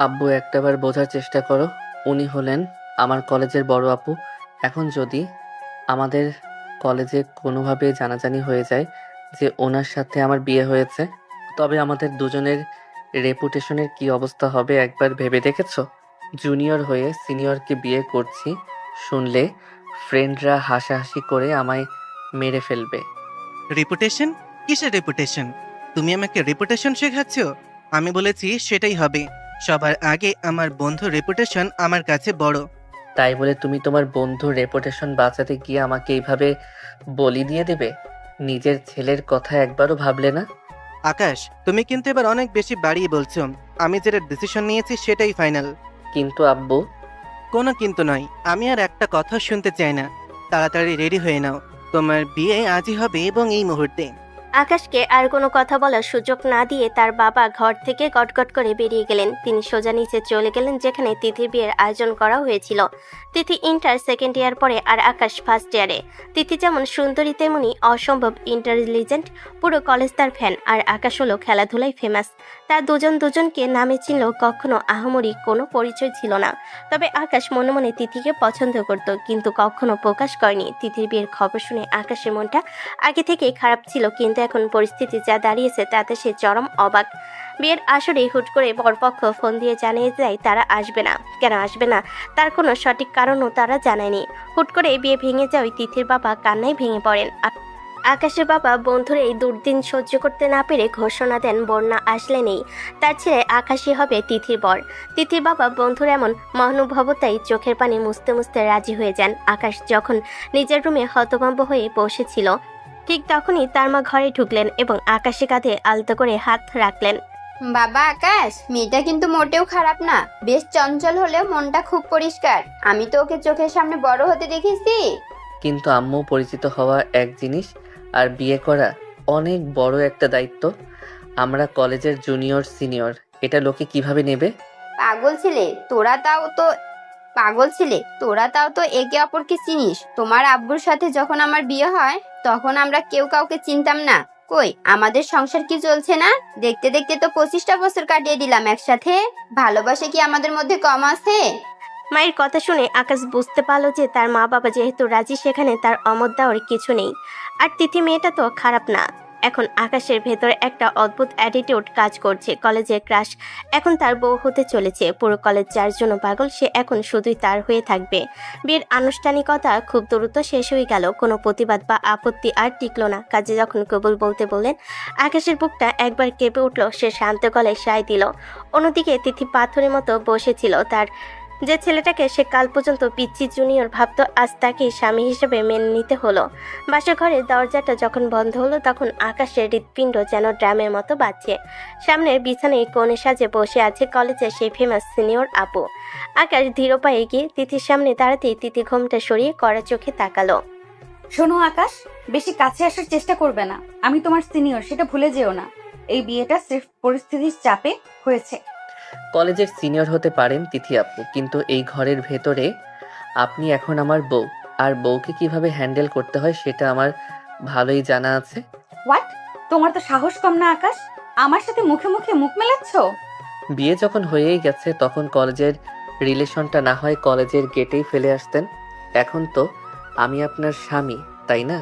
আব্বু একটাবার বোঝার চেষ্টা করো। উনি হলেন আমার কলেজের বড় আপু। এখন যদি আমাদের কলেজে কোনোভাবে জানাজানি হয়ে যায় যে ওনার সাথে আমার বিয়ে হয়েছে, তবে আমাদের দুজনের রেপুটেশনের কি অবস্থা হবে একবার ভেবে দেখেছো? জুনিয়র হয়ে সিনিয়রকে বিয়ে করছি শুনলে ফ্রেন্ডরা হাসাহাসি করে আমায় মেরে ফেলবে। রেপুটেশন? কিসের রেপুটেশন? তুমি আমাকে রেপুটেশন শেখাচ্ছ? আমি বলেছি সেটাই হবে। সবার আগে আমার বন্ধুর রেপুটেশন আমার কাছে বড়। তাই বলে তুমি তোমার বন্ধুর রেপুটেশন বাঁচাতে গিয়ে আমাকে এইভাবে বলি দিয়ে দেবে? নিজের ছেলের কথা একবারও ভাবলে না? আকাশ, তুমি কিন্তু এবার অনেক বেশি বাড়িয়ে বলছো। আমি যেটা ডিসিশন নিয়েছি সেটাই ফাইনাল। কিন্তু আব্বু। কোনো কিন্তু নয়। আমি আর একটা কথা শুনতে চাই না। তাড়াতাড়ি রেডি হয়ে নাও। তোমার বিয়ে আজই হবে এবং এই মুহূর্তে। আকাশকে আর কোনো কথা বলার সুযোগ না দিয়ে তার বাবা ঘর থেকে গটগট করে বেরিয়ে গেলেন। তিনি সোজা নিচে চলে গেলেন যেখানে তিথির বিয়ের আয়োজন করা হয়েছিল। তিথি ইন্টার সেকেন্ড ইয়ার পড়ে আর আকাশ ফার্স্ট ইয়ারে। তিথি যেমন সুন্দরী তেমনি অসম্ভব ইন্টেলিজেন্ট। পুরো কলেজ তার ফ্যান, আর আকাশ হলো খেলাধুলায় ফেমাস। তার দুজনকে নামে চিনলেও কখনো আহামরি কোনো পরিচয় ছিল না। তবে আকাশ মনে মনে তিথিকে পছন্দ করত, কিন্তু কখনো প্রকাশ করেনি। তিথির বিয়ের খবর শুনে আকাশের মনটা আগে থেকেই খারাপ ছিল, কিন্তু এখন পরিস্থিতি যা দাঁড়িয়েছে তাতে সে চরম অবাক। বিয়ের আসরে হুট করে বরপক্ষ ফোন দিয়ে জানিয়ে দেয় তারা আসবে না। কেন আসবে না তার কোনো সঠিক কারণও তারা জানায়নি। হুট করে বিয়ে ভেঙে যাওয়ায় তিথির বাবা কান্নায় ভেঙে পড়েন। আকাশের বাবা বন্ধুর এই দুর্দিন সহ্য করতে না পেরে ঘোষণা দেন বন্যা আসলে নেই, তার ছেলে আকাশই হবে তিথির বর। তিথির বাবা বন্ধুর এমন মহানুভবতায় চোখের পানি মুছতে মুছতে রাজি হয়ে যান। আকাশ যখন নিজের রুমে হতভম্ব হয়ে বসেছিল, ঠিক তখনই তার মা ঘরে ঢুকলেন এবং আকাশে কাঁধে আলতো করে হাত রাখলেন। বাবা আকাশ, মেয়েটা কিন্তু মোটেও খারাপ না। বেশ চঞ্চল হলেও মনটা খুব পরিষ্কার। আমি তো ওকে চোখের সামনে বড় হতে দেখেছি। কিন্তু আম্মু, পরিচিত হওয়া এক জিনিস আর বিয়ে করা অনেক বড় একটা দায়িত্ব। আমরা কলেজের জুনিয়র সিনিয়র, এটা লোকে কিভাবে নেবে? পাগল ছেলে তোরা, তাও তো একে অপরকে চিনিস। তোমার আব্বুর সাথে যখন আমার বিয়ে হয় তখন আমরা কেউ কাউকে চিনতাম না। কই, আমাদের সংসার কি চলছে না? দেখতে দেখতে তো 25টা বছর কাটিয়ে দিলাম একসাথে। ভালোবাসা কি আমাদের মধ্যে কম আছে? মায়ের কথা শুনে আকাশ বুঝতে পারল যে তার মা বাবা যেহেতু রাজি, সেখানে তার অমত দেওয়ার কিছু নেই। আর তিথি মেয়েটা তো খারাপ না। এখন আকাশের ভেতরে একটা অদ্ভুত অ্যাটিটিউড কাজ করছে। কলেজের ক্রাশ এখন তার বউ হতে চলেছে। পুরো কলেজ যার জন্য পাগল, সে এখন শুধুই তার হয়ে থাকবে। বিয়ের আনুষ্ঠানিকতা খুব দ্রুত শেষ হয়ে গেল। কোনো প্রতিবাদ বা আপত্তি আর টিকলো না। কাজে যখন কবুল বলতে বললেন, আকাশের বুকটা একবার কেঁপে উঠল। সে শান্ত গলায় সায় দিল। অন্যদিকে তিথি পাথরের মতো বসেছিল। তার যে ছেলেটাকে সে কাল পর্যন্ত পিচ্চি জুনিয়র ভাবত, আজ তাকে স্বামী হিসেবে মেনে নিতে হলো। বাসা ঘরের দরজাটা যখন বন্ধ হলো তখন আকাশের হৃৎপিণ্ড যেন ড্রামের মতো বাজছে। সামনের বিছানায় কোণে সাজে বসে আছে কলেজের সেই ফেমাস সিনিয়র আপু। আকাশ ধীর পায়ে গিয়ে তিথির সামনে দাঁড়াতেই তিথি ঘোমটা সরিয়ে কড়া চোখে তাকালো। শোনো আকাশ, বেশি কাছে আসার চেষ্টা করবে না। আমি তোমার সিনিয়র, সেটা ভুলে যেও না। এই বিয়েটা সির্ফ পরিস্থিতির চাপে হয়েছে। কলেজের সিনিয়র হতে পারেন তিথি আপু, কিন্তু এই ঘরের ভেতরে আপনি এখন আমার বউ। আর বউকে কিভাবে হ্যান্ডেল করতে হয় সেটা আমার ভালোই জানা আছে। হোয়াট? তোমার তো সাহস কম না আকাশ? আমার সাথে মুখে মুখে মুখ মেলাচ্ছ? বিয়ে যখন হয়েই গেছে তখন কলেজের রিলেশনটা না হয় কলেজের গেটেই ফেলে আসতেন। এখন তো আমি আপনার স্বামী, তাই না?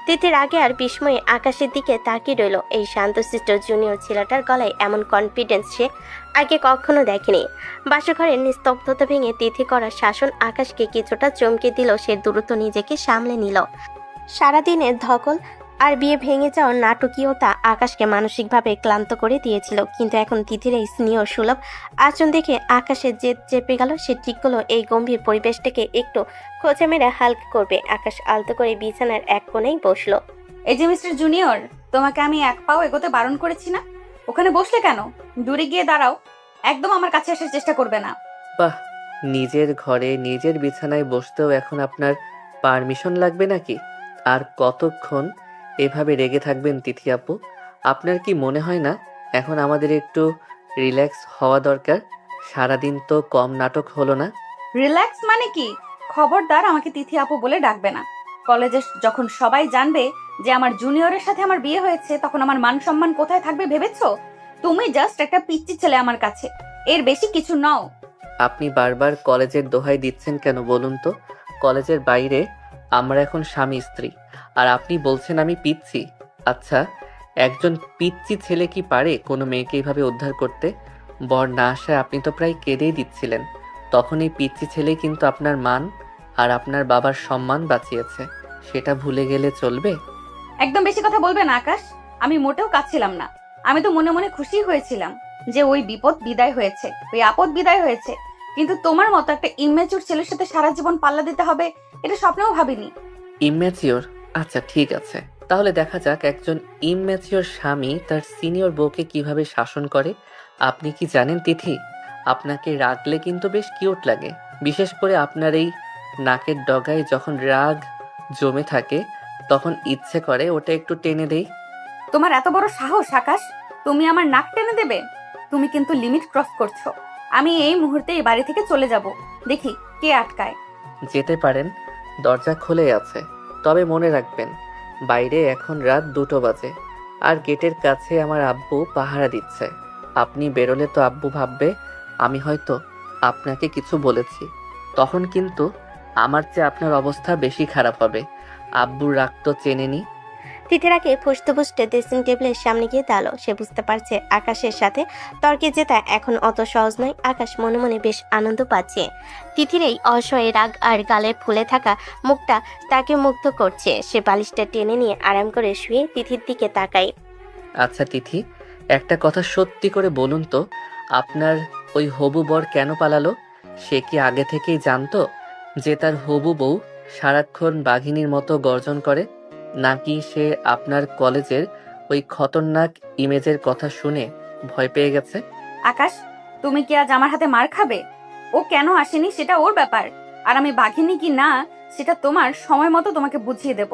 তিথির আগে আর বিস্ময়ে আকাশের দিকে তাকিয়ে রইল। এই শান্তশিষ্ট জুনিয়র ছেলেটার গলায় এমন কনফিডেন্স সে আগে কখনো দেখেনি। বাসাঘরের নিস্তব্ধতা ভেঙে তিথি করা শাসন আকাশকে কিছুটা চমকে দিল। সে দ্রুত নিজেকে সামলে নিল। সারাদিনের ধকল আর বিয়ে ভেঙে যাওয়ার নাটকীয়তা আকাশকে মানসিকভাবে ক্লান্ত করে দিয়েছিল, কিন্তু এখন তিথির এই স্নেহ সুলভ আচরণ দেখে আকাশের জেদ চেপে গেল। সে ঠিক হলো এই গম্ভীর পরিবেশটাকে একটু খোঁচা মেরে হালকা করবে। আকাশ আলতো করে বিছানার এক কোণেই বসলো। এই যে মিস্টার জুনিয়র, তোমাকে আমি এক পাও এগোতে বারণ করেছি না? ওখানে বসলে কেন? দূরে গিয়ে দাঁড়াও। একদম আমার কাছে আসার চেষ্টা করবে না। বাহ, নিজের ঘরে নিজের বিছানায় বসতেও এখন আপনার পারমিশন লাগবে নাকি? আর কতক্ষণ এভাবে রেগে থাকবেন তিথি আপু? আপনার কি মনে হয় না এখন আমাদের একটু রিল্যাক্স হওয়া দরকার? সারাদিন তো কম নাটক হলো না। রিল্যাক্স মানে কি? খবরদার আমাকে তিথি আপু বলে ডাকবে না। কলেজে যখন সবাই জানবে যে আমার জুনিয়রের সাথে আমার বিয়ে হয়েছে, তখন আমার মান সম্মান কোথায় থাকবে ভেবেছো? তুমি জাস্ট একটা পিচ্চি ছেলে আমার কাছে। এর বেশি কিছু নও। আপনি বারবার কলেজের দোহাই দিচ্ছেন কেন বলুন তো? কলেজের বাইরে আমরা এখন স্বামী স্ত্রী, আর আপনি বলছেন আমি পিচ্ছি। আচ্ছা, একজন পিচ্ছি ছেলে কি পারে কোনো মেয়েকে এইভাবে উদ্ধার করতে? বর না আসায় আপনি তো প্রায় কেঁদেই দিচ্ছিলেন। তখন এই পিচ্ছি ছেলেই কিন্তু আপনার মান আর আপনার বাবার সম্মান বাঁচিয়েছে। সেটা ভুলে গেলে চলবে? একদম বেশি কথা বলবে না আকাশ। আমি মোটেও কাঁদছিলাম না। আমি তো মনে মনে খুশি হয়েছিলাম যে ওই বিপদ বিদায় হয়েছে, ওই আপদ বিদায় হয়েছে। কিন্তু তোমার মতো একটা ইমেচুর ছেলের সাথে সারা জীবন পাল্লা দিতে হবে, এটা স্বপ্নেও ভাবিনি। ইম্যাচিওর? আচ্ছা ঠিক আছে, তাহলে দেখা যাক একজন ইম্যাচিওর স্বামী তার সিনিয়র বউকে কিভাবে শাসন করে। আপনি কি জানেন তিথি, আপনাকে রাগলে কিন্তু বেশ কিউট লাগে। বিশেষ করে আপনার এই নাকের ডগায় যখন রাগ জমে থাকে, তখন ইচ্ছে করে ওটা একটু টেনে দেই। তোমার এত বড় সাহস আকাশ, তুমি আমার নাক টেনে দেবে? তুমি কিন্তু লিমিট ক্রস করছো। আমি এই মুহূর্তে এই বাড়ি থেকে চলে যাব, দেখি কে আটকায়। যেতে পারেন, দরজা খুলেই আছে। তবে মনে রাখবেন, বাইরে এখন রাত 2টো বাজে, আর গেটের কাছে আমার আব্বু পাহারা দিচ্ছে। আপনি বেরোলে তো আব্বু ভাববে আমি হয়তো আপনাকে কিছু বলেছি। তখন কিন্তু আমার চেয়ে আপনার অবস্থা বেশি খারাপ হবে। আব্বুর রাগ তো চেনেনি। তিথিরাকে ফুসতে ফুসতে ড্রেসিং টেবিলের সামনে গিয়ে দাঁড়ালো। সে বুঝতে পারছে আকাশের সাথে তর্কে জেতা এখন অত সহজ নয়। আকাশ মনে মনে বেশ আনন্দ পাচ্ছে। তিথির এই অসহায় রাগ আর গালের ফুলে থাকা মুখটা তাকে মুগ্ধ করছে। সে বালিশটা টেনে নিয়ে আরাম করে শুয়ে তিথির দিকে তাকায়। আচ্ছা তিথি, একটা কথা সত্যি করে বলুন তো, আপনার ওই হবু বর কেন পালালো? সে কি আগে থেকেই জানতো যে তার হবু বউ সারাক্ষণ বাঘিনীর মতো গর্জন করে, নাকি সে আপনার কলেজের ওই খতরনাক ইমেজের কথা শুনে ভয় পেয়ে গেছে? আকাশ, তুমি কি আজ আমার হাতে মার খাবে? ও কেন আসেনি সেটা ওর ব্যাপার, আর আমি বাঘিনী কি না সেটা তোমার সময় মতো তোমাকে বুঝিয়ে দেব।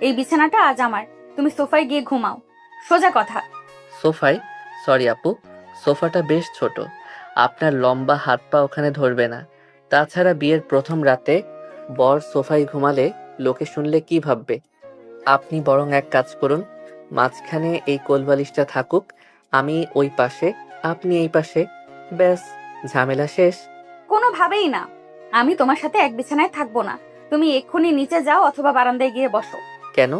এই বিছানাটা আজ আমার, তুমি সোফায় গিয়ে ঘুমাও। সোজা কথা। সোফায়? সরি আপু, সোফাটা বেশ ছোট, আপনার লম্বা হাত পা ওখানে ধরবে না। তাছাড়া বিয়ের প্রথম রাতে বর সোফায় ঘুমালে লোকে শুনলে কি ভাববে? আপনি বরং এক কাজ করুন, মাঝখানে এই কোলবালিশটা থাকুক, আমি ওই পাশে, আপনি এই পাশে, ব্যাস ঝামেলা শেষ। কোনোভাবেই না, আমি তোমার সাথে এক বিছানায় থাকবো না। তুমি এক্ষুনি নিচে যাও অথবা বারান্দায় গিয়ে বসো। কেন?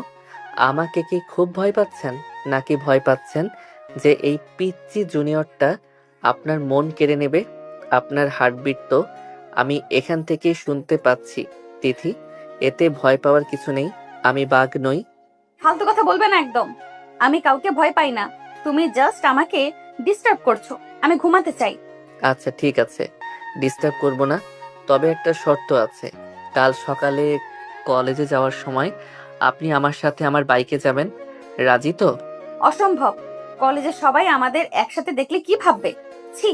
আমাকে কি খুব ভয় পাচ্ছেন, নাকি ভয় পাচ্ছেন যে এই পিচ্চি জুনিয়রটা আপনার মন কেড়ে নেবে? আপনার হার্টবিট তো আমি এখান থেকে শুনতে পাচ্ছি তিথি। এতে ভয় পাওয়ার কিছু নেই, আমি বাঘ নই। ফালতু কথা বলবে না একদম। আমি কাউকে ভয় পাই না। তুমি জাস্ট আমাকে ডিস্টার্ব করছো। আমি ঘুমাতে চাই। আচ্ছা ঠিক আছে, ডিস্টার্ব করব না। তবে একটা শর্ত আছে, কাল সকালে কলেজে যাওয়ার সময় আপনি আমার সাথে আমার বাইকে যাবেন। রাজি তো? অসম্ভব। কলেজের সবাই আমাদের একসাথে দেখলে কি ভাববে? ছি,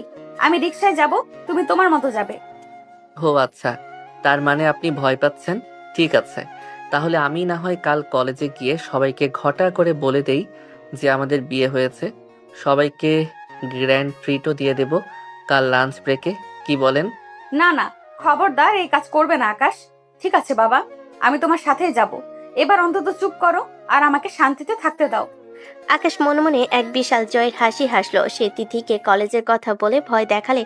আমি রিকশায় যাব, তুমি তোমার মতো যাবে। ও আচ্ছা, তার মানে আপনি ভয় পাচ্ছেন। ঠিক আছে, তাহলে আমি না হয় কাল কলেজে গিয়ে সবাইকে ঘটা করে বলে দেই যে আমাদের বিয়ে হয়েছে। সবাইকে গ্র্যান্ড ট্রিটও দিয়ে দেব কাল লাঞ্চ ব্রেকে। কি বলেন? না না, খবরদার এই কাজ করবে না আকাশ। ঠিক আছে বাবা, আমি তোমার সাথেই যাব। এবার অন্তত চুপ করো আর আমাকে শান্তিতে থাকতে দাও। আকাশ মনে মনে এক বিশাল জয়ের হাসি হাসলো। সে তিথিকে কলেজের কথা বলে ভয় দেখালে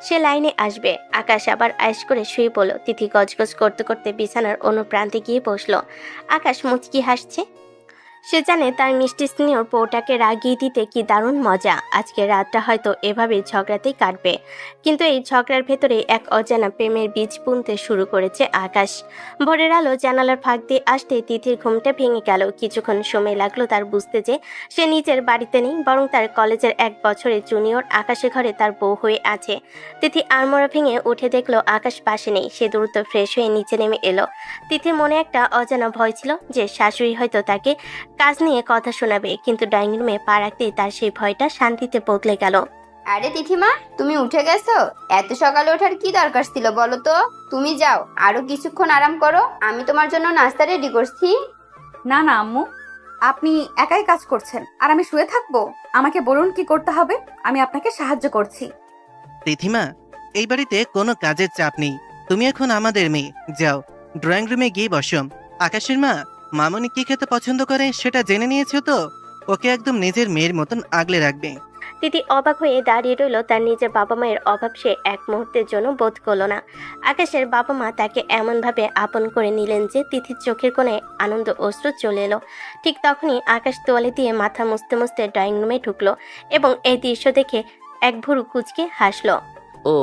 সে লাইনে আসবে। আকাশ আবার আয়েশ করে শুয়ে পড়ল। তিথি গজগজ করতে করতে বিছানার অন্য প্রান্তে গিয়ে বসলো। আকাশ মুচকি হাসছে। সে জানে তার মিষ্টি স্নেহর বউটাকে রাগিয়ে দিতে কি দারুণ মজা। আজকে রাতটা হয়তো এভাবে ঝগড়াতেই কাটবে, কিন্তু এই ঝগড়ার ভেতরে এক অজানা প্রেমের বীজ বুনতে শুরু করেছে আকাশ। ভোরের আলো জানালার ফাঁক দিয়ে আসতে তিথির ঘুমটা ভেঙে গেল। কিছুক্ষণ সময় লাগলো তার বুঝতে যে সে নিজের বাড়িতে নেই, বরং তার কলেজের 1 বছরের জুনিয়র আকাশের ঘরে তার বউ হয়ে আছে। তিথি আড়মোড়া ভেঙে উঠে দেখলো আকাশ পাশে নেই। সে দ্রুত ফ্রেশ হয়ে নিচে নেমে এলো। তিথির মনে একটা অজানা ভয় ছিল যে শাশুড়ি হয়তো তাকে কাজ নিয়ে কথা শোনাবে, কিন্তু ড্রয়িং রুমে পা রাখতেই তার সেই ভয়টা শান্তিতে বদলে গেল। আরে তিথিমা, তুমি উঠে গেছো? এত সকালে ওঠার কি দরকার ছিল বলো তো? তুমি যাও, আরো কিছুক্ষণ আরাম করো, আমি তোমার জন্য নাস্তা রেডি করছি। না না আম্মু, আপনি একাই কাজ করছেন আর আমি শুয়ে থাকবো? আমাকে বলুন কি করতে হবে, আমি আপনাকে সাহায্য করছি। তিথিমা, এই বাড়িতে কোনো কাজের চাপ নেই। তুমি এখন আমাদের মেয়ে। যাও, ড্রয়িং রুমে গিয়ে বসো। আকাশের মা, মামনি কি খেতে পছন্দ করে সেটা জেনে নিয়েছো তো? ওকে একদম নিজের মেয়ের মতন আগলে রাখবে। তিথি অবাক হয়ে দাঁড়িয়ে রইল। তার নিজের বাবা মায়ের অভাব সে এক মুহূর্তের জন্য বোধ করলো না। আকাশের বাবা মা তাকে এমনভাবে আপন করে নিলেন যে তিথির চোখের কোণে আনন্দ অশ্রু চলে এলো। ঠিক তখনই আকাশ তোয়ালে দিয়ে মাথা মুছতে মুছতে ড্রয়িং রুমে ঢুকলো এবং এই দৃশ্য দেখে এক ভুরু কুঁচকে হাসলো। ও,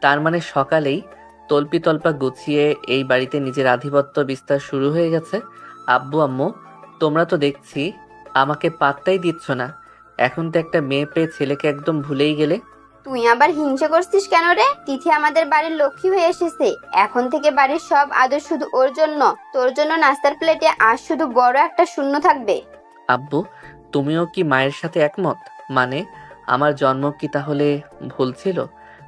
তার মানে সকালেই তল্পা গুছিয়ে এই বাড়িতে নিজের আধিপত্য বিস্তার শুরু হয়ে গেছে। আব্বু আম্মু, তোমরা তো দেখছি আমাকে পাত্তাই দিচ্ছ না। এখন তো একটা মেয়ে পেয়ে ছেলেকে একদম ভুলেই গেলে। তুই আবার হিংসা করছিস কেন রে? তিথি আমাদের বাড়ির লক্ষ্মী হয়ে এসেছে। এখন থেকে বাড়ির সব আদর শুধু ওর জন্য। তোর জন্য নাস্তার প্লেটে আজ শুধু বড় একটা শূন্য থাকবে। আব্বু, তুমিও কি মায়ের সাথে একমত? মানে আমার জন্ম কি তাহলে ভুল ছিল?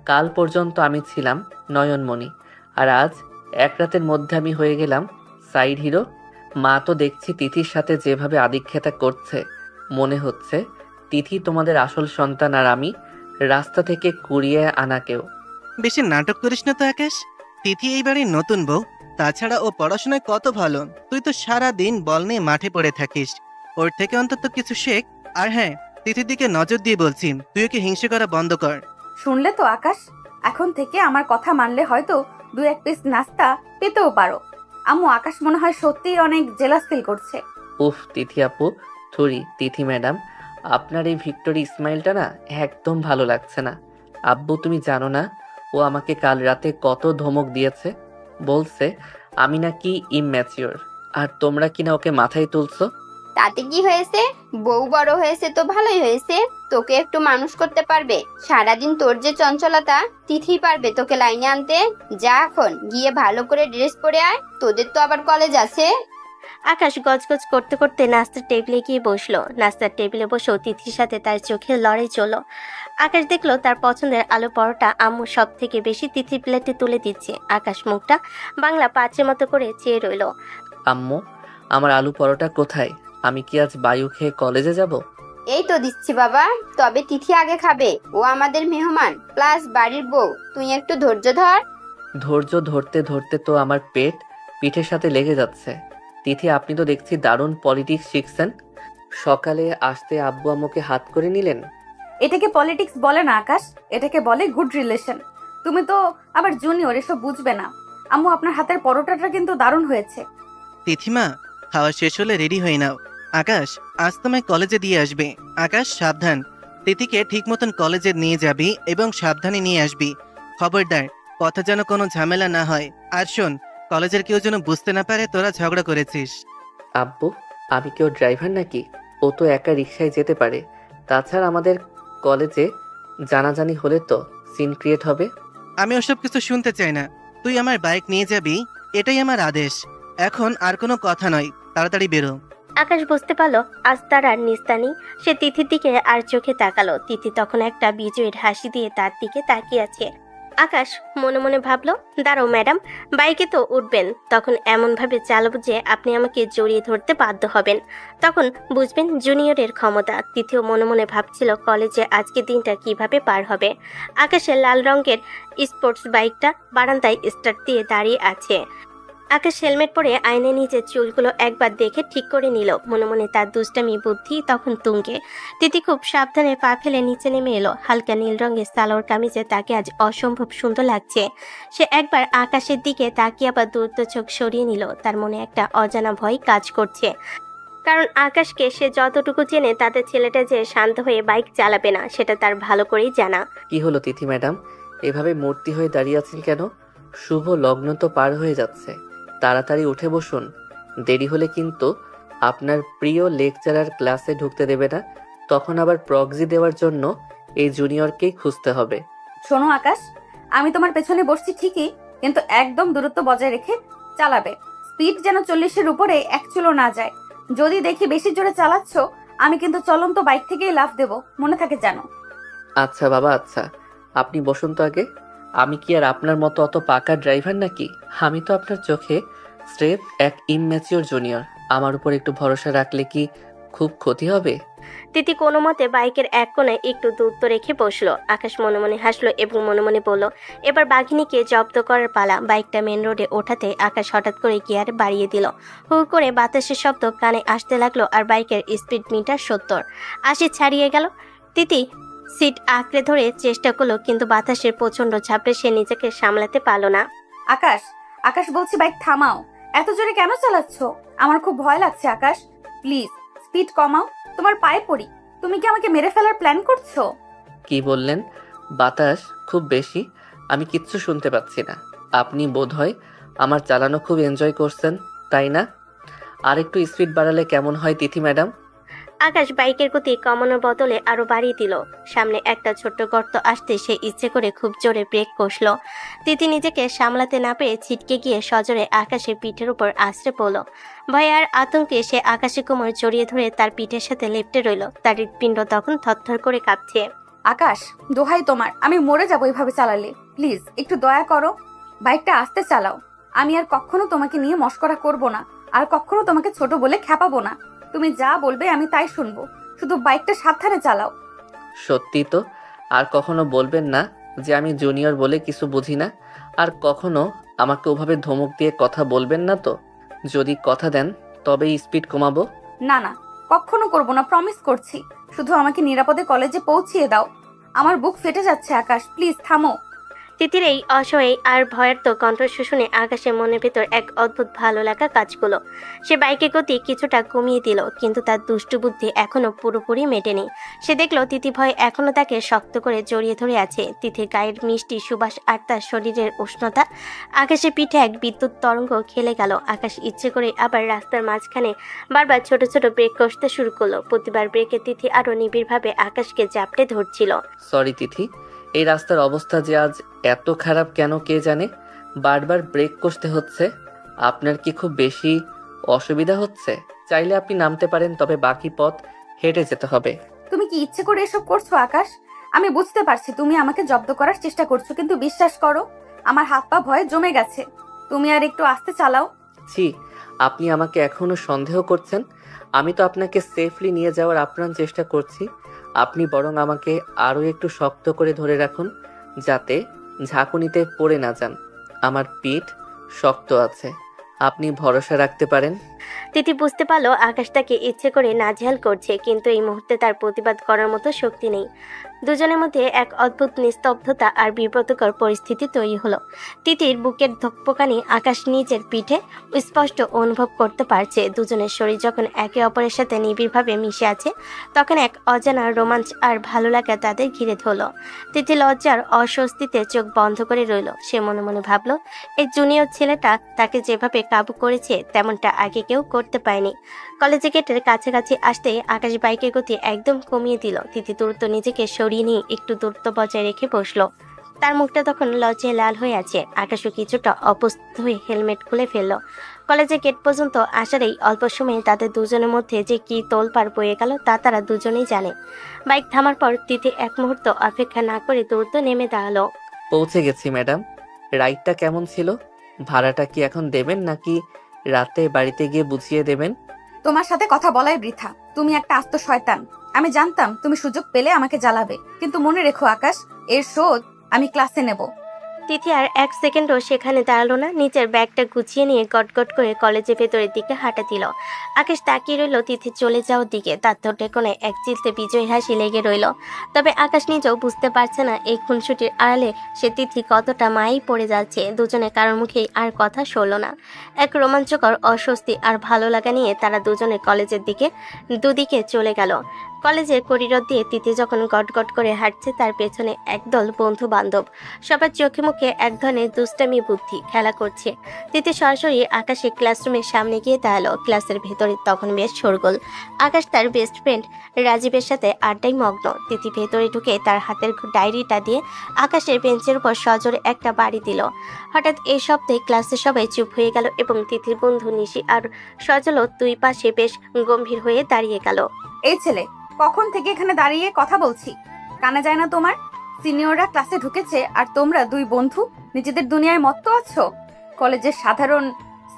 কাল পর্যন্ত আমি ছিলাম নয়নমণি, আর আজ এক রাতের মধ্যে আমি হয়ে গেলাম সাইড হিরো। মা তো দেখছি তিথির সাথে যেভাবে আদিক্ষেতা করছে, মনে হচ্ছে তিথি তোমাদের আসল সন্তান আর আমি রাস্তা থেকে কুড়িয়ে আনা কেউ। বেশি নাটক করিস না তো আকাশ। তিথি এই বাড়ির নতুন বউ। তাছাড়া ও পড়াশোনায় কত ভালো। তুই তো সারা দিন বল নিয়ে মাঠে পড়ে থাকিস। ওর থেকে অন্তত কিছু শেখ। আর হ্যাঁ, তিথির দিকে নজর দিয়ে বলছি, তুই ওকে হিংসে করা বন্ধ কর। শুনলে তো আকাশ, এখন থেকে আমার কথা মানলে হয়তো 2-1 পিস নাস্তা পেতেও পারো। আম্মু, আকাশ মনে হয় সত্যিই অনেক জেলাস ফিল করছে। উফ তিথি আপু, থুরি তিথি ম্যাডাম, আপনার এই ভিক্টোরি স্মাইলটা না একদম ভালো লাগছে না। আব্বু, তুমি জানো না ও আমাকে কাল রাতে কত ধমক দিয়েছে? বলছে আমি নাকি ইমম্যাচিওর, আর তোমরা কিনা ওকে মাথায় তুলছো। তাতে কি হয়েছে? বউ বড় হয়েছে তো ভালোই হয়েছে। তোকে একটু মানুষ করতে পারবে। সারাদিন তোর যে চঞ্চলতা, তিথি পারবে তোকে লাইনে আনতে। যা এখন গিয়ে ভালো করে ড্রেস পরে আয়, তোদের তো আবার কলেজ আছে। আকাশ গজগজ করতে করতে নাস্তার টেবিলে গিয়ে বসলো। নাস্তার টেবিলে বসেও তিথির সাথে তার চোখে লড়াই চলল। আকাশ দেখলো তার পছন্দের আলু পরোটা আম্মু সব থেকে বেশি তিথির প্লেটে তুলে দিচ্ছে। আকাশ মুখটা বাংলা পাঁচের মতো করে চেয়ে রইল। আম্মু, আমার আলু পরোটা কোথায়? আমি কি আজ বায়ু খেয়ে কলেজে যাব? এই তো দিচ্ছি বাবা, তবে তিথি আগে খাবে। ও আমাদের মেহমান প্লাস বাড়ির বউ। তুই একটু ধৈর্য ধর। ধৈর্য ধরতে ধরতে তো আমার পেট পিঠের সাথে লেগে যাচ্ছে। তিথি, আপনি তো দেখছি দারুণ পলিটিক্স শিখছেন। সকালে আসতে আব্বু আম্মুকে হাত করে নিলেন। এটাকে পলিটিক্স বলে না আকাশ, এটাকে বলে গুড রিলেশন। তুমি তো আবার জুনিয়র, এসব বুঝবে না। আম্মু, আপনার হাতের পরোটাটা কিন্তু দারুণ হয়েছে। তিথিমা, খাওয়া শেষ হলে রেডি হয়ে নাও। আকাশ আজ তোমায় কলেজে দিয়ে আসবে। আকাশ সাবধান, তিথিকে ঠিক মতন কলেজে নিয়ে যাবি এবং সাবধানে নিয়ে আসবি। খবরদার, কথা যেন কোনো ঝামেলা না হয়। আর শোন, কলেজের কেউ যেন বুঝতে না পারে তোরা ঝগড়া করেছিস। আব্বু, আমি কেউ ড্রাইভার নাকি? ও তো একা রিক্সায় যেতে পারে। তাছাড়া আমাদের কলেজে জানাজানি হলে তো সিন ক্রিয়েট হবে। আমি ওসব কিছু শুনতে চাই না। তুই আমার বাইক নিয়ে যাবি, এটাই আমার আদেশ। এখন আর কোনো কথা নয়, তাড়াতাড়ি বেরো। আকাশ বুঝতে পারলো আজ তার আর নিস্তা নেই। সে তিথির দিকে আর চোখে তাকালো। তিথি তখন একটা বিজয়ের হাসি দিয়ে তার দিকে তাকিয়ে আছে। আকাশ মনে মনে ভাবলো, দাঁড়াও ম্যাডাম, বাইকে তো উঠবেন, তখন এমনভাবে চালাবো যে আপনি আমাকে জড়িয়ে ধরতে বাধ্য হবেন। তখন বুঝবেন জুনিয়রের ক্ষমতা। তিথিও মনে মনে ভাবছিল কলেজে আজকে দিনটা কিভাবে পার হবে। আকাশের লাল রঙের স্পোর্টস বাইকটা বারান্দায় স্টার্ট দিয়ে দাঁড়িয়ে আছে। আকাশ হেলমেট পরে আয়নায় নিজের চুলগুলো একবার দেখে ঠিক করে নিল। মনে মনে তার দুষ্টামি বুদ্ধি তখন তুঙ্গে। তিথি খুব সাবধানে পা ফেলে নিচে নেমে এলো। হালকা নীল রঙের সালোয়ার কামিজে তাকে আজ অসম্ভব সুন্দর লাগছে। সে একবার আকাশের দিকে তাকিয়ে আবার দ্রুত চোখ সরিয়ে নিল। তার মনে একটা অজানা ভয় কাজ করছে, কারণ আকাশকে সে যতটুকু চেনে তাতে ছেলেটা যে শান্ত হয়ে বাইক চালাবে না সেটা তার ভালো করেই জানা। কি হলো তিথি ম্যাডাম, এভাবে মূর্তি হয়ে দাঁড়িয়ে আছেন কেন? শুভ লগ্ন তো পার হয়ে যাচ্ছে, তাড়াতাড়ি উঠে বসুন। দেরি হলে কিন্তু আপনার প্রিয় লেকচারার ক্লাসে ঢুকতে দেবে না। তখন আবার প্রক্সি দেওয়ার জন্য এই জুনিয়রকেই খুঁজতে হবে। শোনো আকাশ, আমি তোমার পেছনে বসছি ঠিকই, কিন্তু একদম দূরত্ব বজায় রেখে চালাবে। স্পিড যেন 40-এর উপরে এক চুলো না যায়। যদি দেখি বেশি জোরে চালাচ্ছ, আমি কিন্তু চলন্ত বাইক থেকেই লাফ দেব, মনে থাকে জানো। আচ্ছা বাবা, আচ্ছা, আপনি বসুন তো আগে। আমি কি আর আপনার মতো অত পাকা ড্রাইভার নাকি? আমি তো আপনার চোখে স্রেফ এক ইমম্যাচিওর জুনিয়র। আমার উপর একটু ভরসা রাখলে কি খুব ক্ষতি হবে? তিথি কোনো মতে বাইকের এক কোণায় একটু দূরত্ব রেখে বসলো। আকাশ মনে মনে হাসলো এবং মনে মনে বলল, এবার বাঘিনীকে জব্দ করার পালা। বাইকটা মেন রোডে ওঠাতে আকাশ হঠাৎ করে গিয়ার বাড়িয়ে দিল। হু করে বাতাসের শব্দ কানে আসতে লাগলো আর বাইকের স্পিড মিটার 70-80 ছাড়িয়ে গেল। তিথি সিট আঁকড়ে ধরে চেষ্টা করলো, কিন্তু বাতাসের প্রচন্ড ঝাপড়ে সে নিজেকে সামলাতে পারলো না। আকাশ, আকাশ বলছি বাইক থামাও। এত জোরে কেন চালাচ্ছ? আমার খুব ভয় লাগছে আকাশ, প্লিজ স্পিড কমাও। তোমার পায়ে পড়ি, তুমি কি আমাকে মেরে ফেলার প্ল্যান করছো? কি বললেন? বাতাস খুব বেশি, আমি কিচ্ছু শুনতে পাচ্ছি না। আপনি বোধহয় আমার চালানো খুব এনজয় করছেন, তাই না? আর একটু স্পিড বাড়ালে কেমন হয় তিথি ম্যাডাম? আকাশ বাইকের গতি কমানোর বদলে আরো বাড়িয়ে দিল। সামনে একটা ছোট্ট গর্ত আসতে সে ইচ্ছে করে খুব জোরে ব্রেক কষল। তিথি নিজেকে সামলাতে না পেরে ছিটকে গিয়ে সজোরে আকাশের পিঠের উপর আছড়ে পড়ল। ভয়ে আর আতঙ্কে সে আকাশে কোমর জড়িয়ে ধরে তার পিঠের সাথে লেপ্টে রইল। তার হৃৎপিণ্ড তখন থরথর করে কাঁপছে। আকাশ, দোহাই তোমার, আমি মরে যাবো এভাবে চালালে। প্লিজ একটু দয়া করো, বাইকটা আস্তে চালাও। আমি আর কখনো তোমাকে নিয়ে মশকরা করব না, আর কখনো তোমাকে ছোট বলে খেপাবো না। তুমি যা বলবে আমি তাই শুনবো, শুধু বাইকটা সাবধানে চালাও। সত্যি তো? আর কখনো বলবেন না যে আমি জুনিয়র বলে কিছু বুঝি না? আর কখনো আমাকে ওভাবে ধমক দিয়ে কথা বলবেন না তো? যদি কথা দেন তবেই স্পিড কমাবো। না না, কখনো করবো না, প্রমিস করছি। শুধু আমাকে নিরাপদে কলেজে পৌঁছিয়ে দাও। আমার বুক ফেটে যাচ্ছে আকাশ, প্লিজ থামো। তিতির এই অসহায় আর ভয়ার্ত কণ্ঠস্বর শুনে আকাশের মনের ভেতর এক অদ্ভুত ভালো লাগা কাজ করলো। সে বাইকের গতি কিছুটা কমিয়ে দিল, কিন্তু তার দুষ্টু বুদ্ধি এখনো পুরোপুরি মেটেনি। সে দেখলো তিথি ভয় এখনো তাকে শক্ত করে জড়িয়ে ধরে আছে। তিথির গায়ের মিষ্টি সুবাস আর তার শরীরের উষ্ণতা আকাশের পিঠে এক বিদ্যুৎ তরঙ্গ খেলে গেল। আকাশ ইচ্ছে করে আবার রাস্তার মাঝখানে বারবার ছোট ছোট ব্রেক কষতে শুরু করলো। প্রতিবার ব্রেকে তিথি আরো নিবিড়ভাবে আকাশকে জাপটে ধরছিল। সরি তিথি, এই রাস্তার অবস্থা যে আজ এত খারাপ কেন কে জানে। বারবার ব্রেক কষতে হচ্ছে। আপনার কি খুব বেশি অসুবিধা হচ্ছে? চাইলে আপনি নামতে পারেন, তবে বাকি পথ হেঁটে যেতে হবে। তুমি কি ইচ্ছে করে এসব করছো আকাশ? আমি বুঝতে পারছি তুমি আমাকে জব্দ করার চেষ্টা করছো, কিন্তু বিশ্বাস করো আমার হাত পা ভয়ে জমে গেছে। তুমি আর একটু আস্তে চালাও। ছি, আপনি আমাকে এখনো সন্দেহ করছেন? আমি তো আপনাকে সেফলি নিয়ে যাওয়ার আপ্রাণ চেষ্টা করছি। আপনি বরং আমাকে আরও একটু শক্ত করে ধরে রাখুন, যাতে ঝাঁকুনিতে পড়ে না যান। আমার পিঠ শক্ত আছে, আপনি ভরসা রাখতে পারেন। তিথি বুঝতে পারলো আকাশ তাকে ইচ্ছে করে নাজেহাল করছে, কিন্তু এই মুহূর্তে তার প্রতিবাদ করার মতো শক্তি নেই। দুজনের মধ্যে এক অদ্ভুত নিস্তব্ধতা আর বিব্রতকর পরিস্থিতি তৈরি হলো। তিতির বুকের ধকপকানি আকাশ নিজের পিঠে স্পষ্ট অনুভব করতে পারছে। দুজনের শরীর যখন একে অপরের সাথে নিবিড়ভাবে মিশে আছে, তখন এক অজানা রোমাঞ্চ আর ভালো লাগা তাদের ঘিরে ধরলো। তিথি লজ্জার অস্বস্তিতে চোখ বন্ধ করে রইল। সে মনে মনে ভাবলো, এই জুনিয়র ছেলেটা তাকে যেভাবে কাবু করেছে তেমনটা আগে কেউ করতে পারেনি। কলেজে গেটের কাছাকাছি আসতে আকাশ বাইকের গতি একদম কমিয়ে দিল। তিথি দ্রুত নিজেকে সরিয়ে নিয়ে একটু দূরত্ব বজায় রেখে বসলো। তার মুখটা তখন লজ্জায় লাল হয়ে আছে। আকাশও কিছুটা অপ্রস্তুত হয়ে হেলমেট খুলে ফেললো। কলেজের গেট পর্যন্ত আসার এই অল্প সময়ে তাদের দুজনের মধ্যে যে কি তোলপাড় বয়ে গেল তা তারা দুজনেই জানে। বাইক থামার পর তিথি এক মুহূর্ত অপেক্ষা না করে দ্রুত নেমে দাঁড়ালো। পৌঁছে গেছি ম্যাডাম। রাইডটা কেমন ছিল? ভাড়াটা কি এখন দেবেন নাকি রাতে বাড়িতে গিয়ে বুঝিয়ে দেবেন? তোমার সাথে কথা বলাই বৃথা, তুমি একটা আস্ত শয়তান। আমি জানতাম তুমি সুযোগ পেলে আমাকে জ্বালাবে, কিন্তু মনে রেখো আকাশ, এর শোধ আমি ক্লাসে নেব। তিথি আর এক সেকেন্ডও সেখানে দাঁড়ালো না। নিচের ব্যাগটা গুছিয়ে নিয়ে গটগট করে কলেজের ভেতরের দিকে হাঁটা দিল। আকাশ তাকিয়ে রইল তিথি চলে যাওয়ার দিকে। তার ঠোঁটে কোণে এক চিলতে বিজয় হাসি লেগে রইল। তবে আকাশ নিজেও বুঝতে পারছে না এই খুনসুটির আড়ালে সে তিথি কতটা মাই পড়ে যাচ্ছে। দুজনে কারোর মুখেই আর কথা সরল না। এক রোমাঞ্চকর অস্বস্তি আর ভালো লাগা নিয়ে তারা দুজনে কলেজের দিকে দুদিকে চলে গেল। কলেজের করিডোর দিয়ে তিথি যখন গটগট করে হাঁটছে, তার পেছনে একদল বন্ধু বান্ধব সবার চোখে মুখে এক ধরনের দুষ্টামি বুদ্ধি খেলা করছে। তিথি সরাসরি আকাশের ক্লাসরুমের সামনে গিয়ে দাঁড়ালো। ক্লাসের ভেতরে তখন বেশ শোরগোল। আকাশ তার বেস্ট ফ্রেন্ড রাজীবের সাথে আড্ডায় মগ্ন। তিথি ভেতরে ঢুকে তার হাতের ডায়েরিটা দিয়ে আকাশের বেঞ্চের উপর সজোরে একটা বাড়ি দিল। হঠাৎ এই শব্দে ক্লাসে সবাই চুপ হয়ে গেল এবং তিথির বন্ধু নিশি আর সজলও দুই পাশে বেশ গম্ভীর হয়ে দাঁড়িয়ে গেল। এই ছেলে, কখন থেকে এখানে দাঁড়িয়ে কথা বলছি, কানে যায় না তোমার? সিনিয়ররা ক্লাসে ঢুকেছে আর তোমরা দুই বন্ধু নিজেদের দুনিয়ায় মত্ত আছো। কলেজের সাধারণ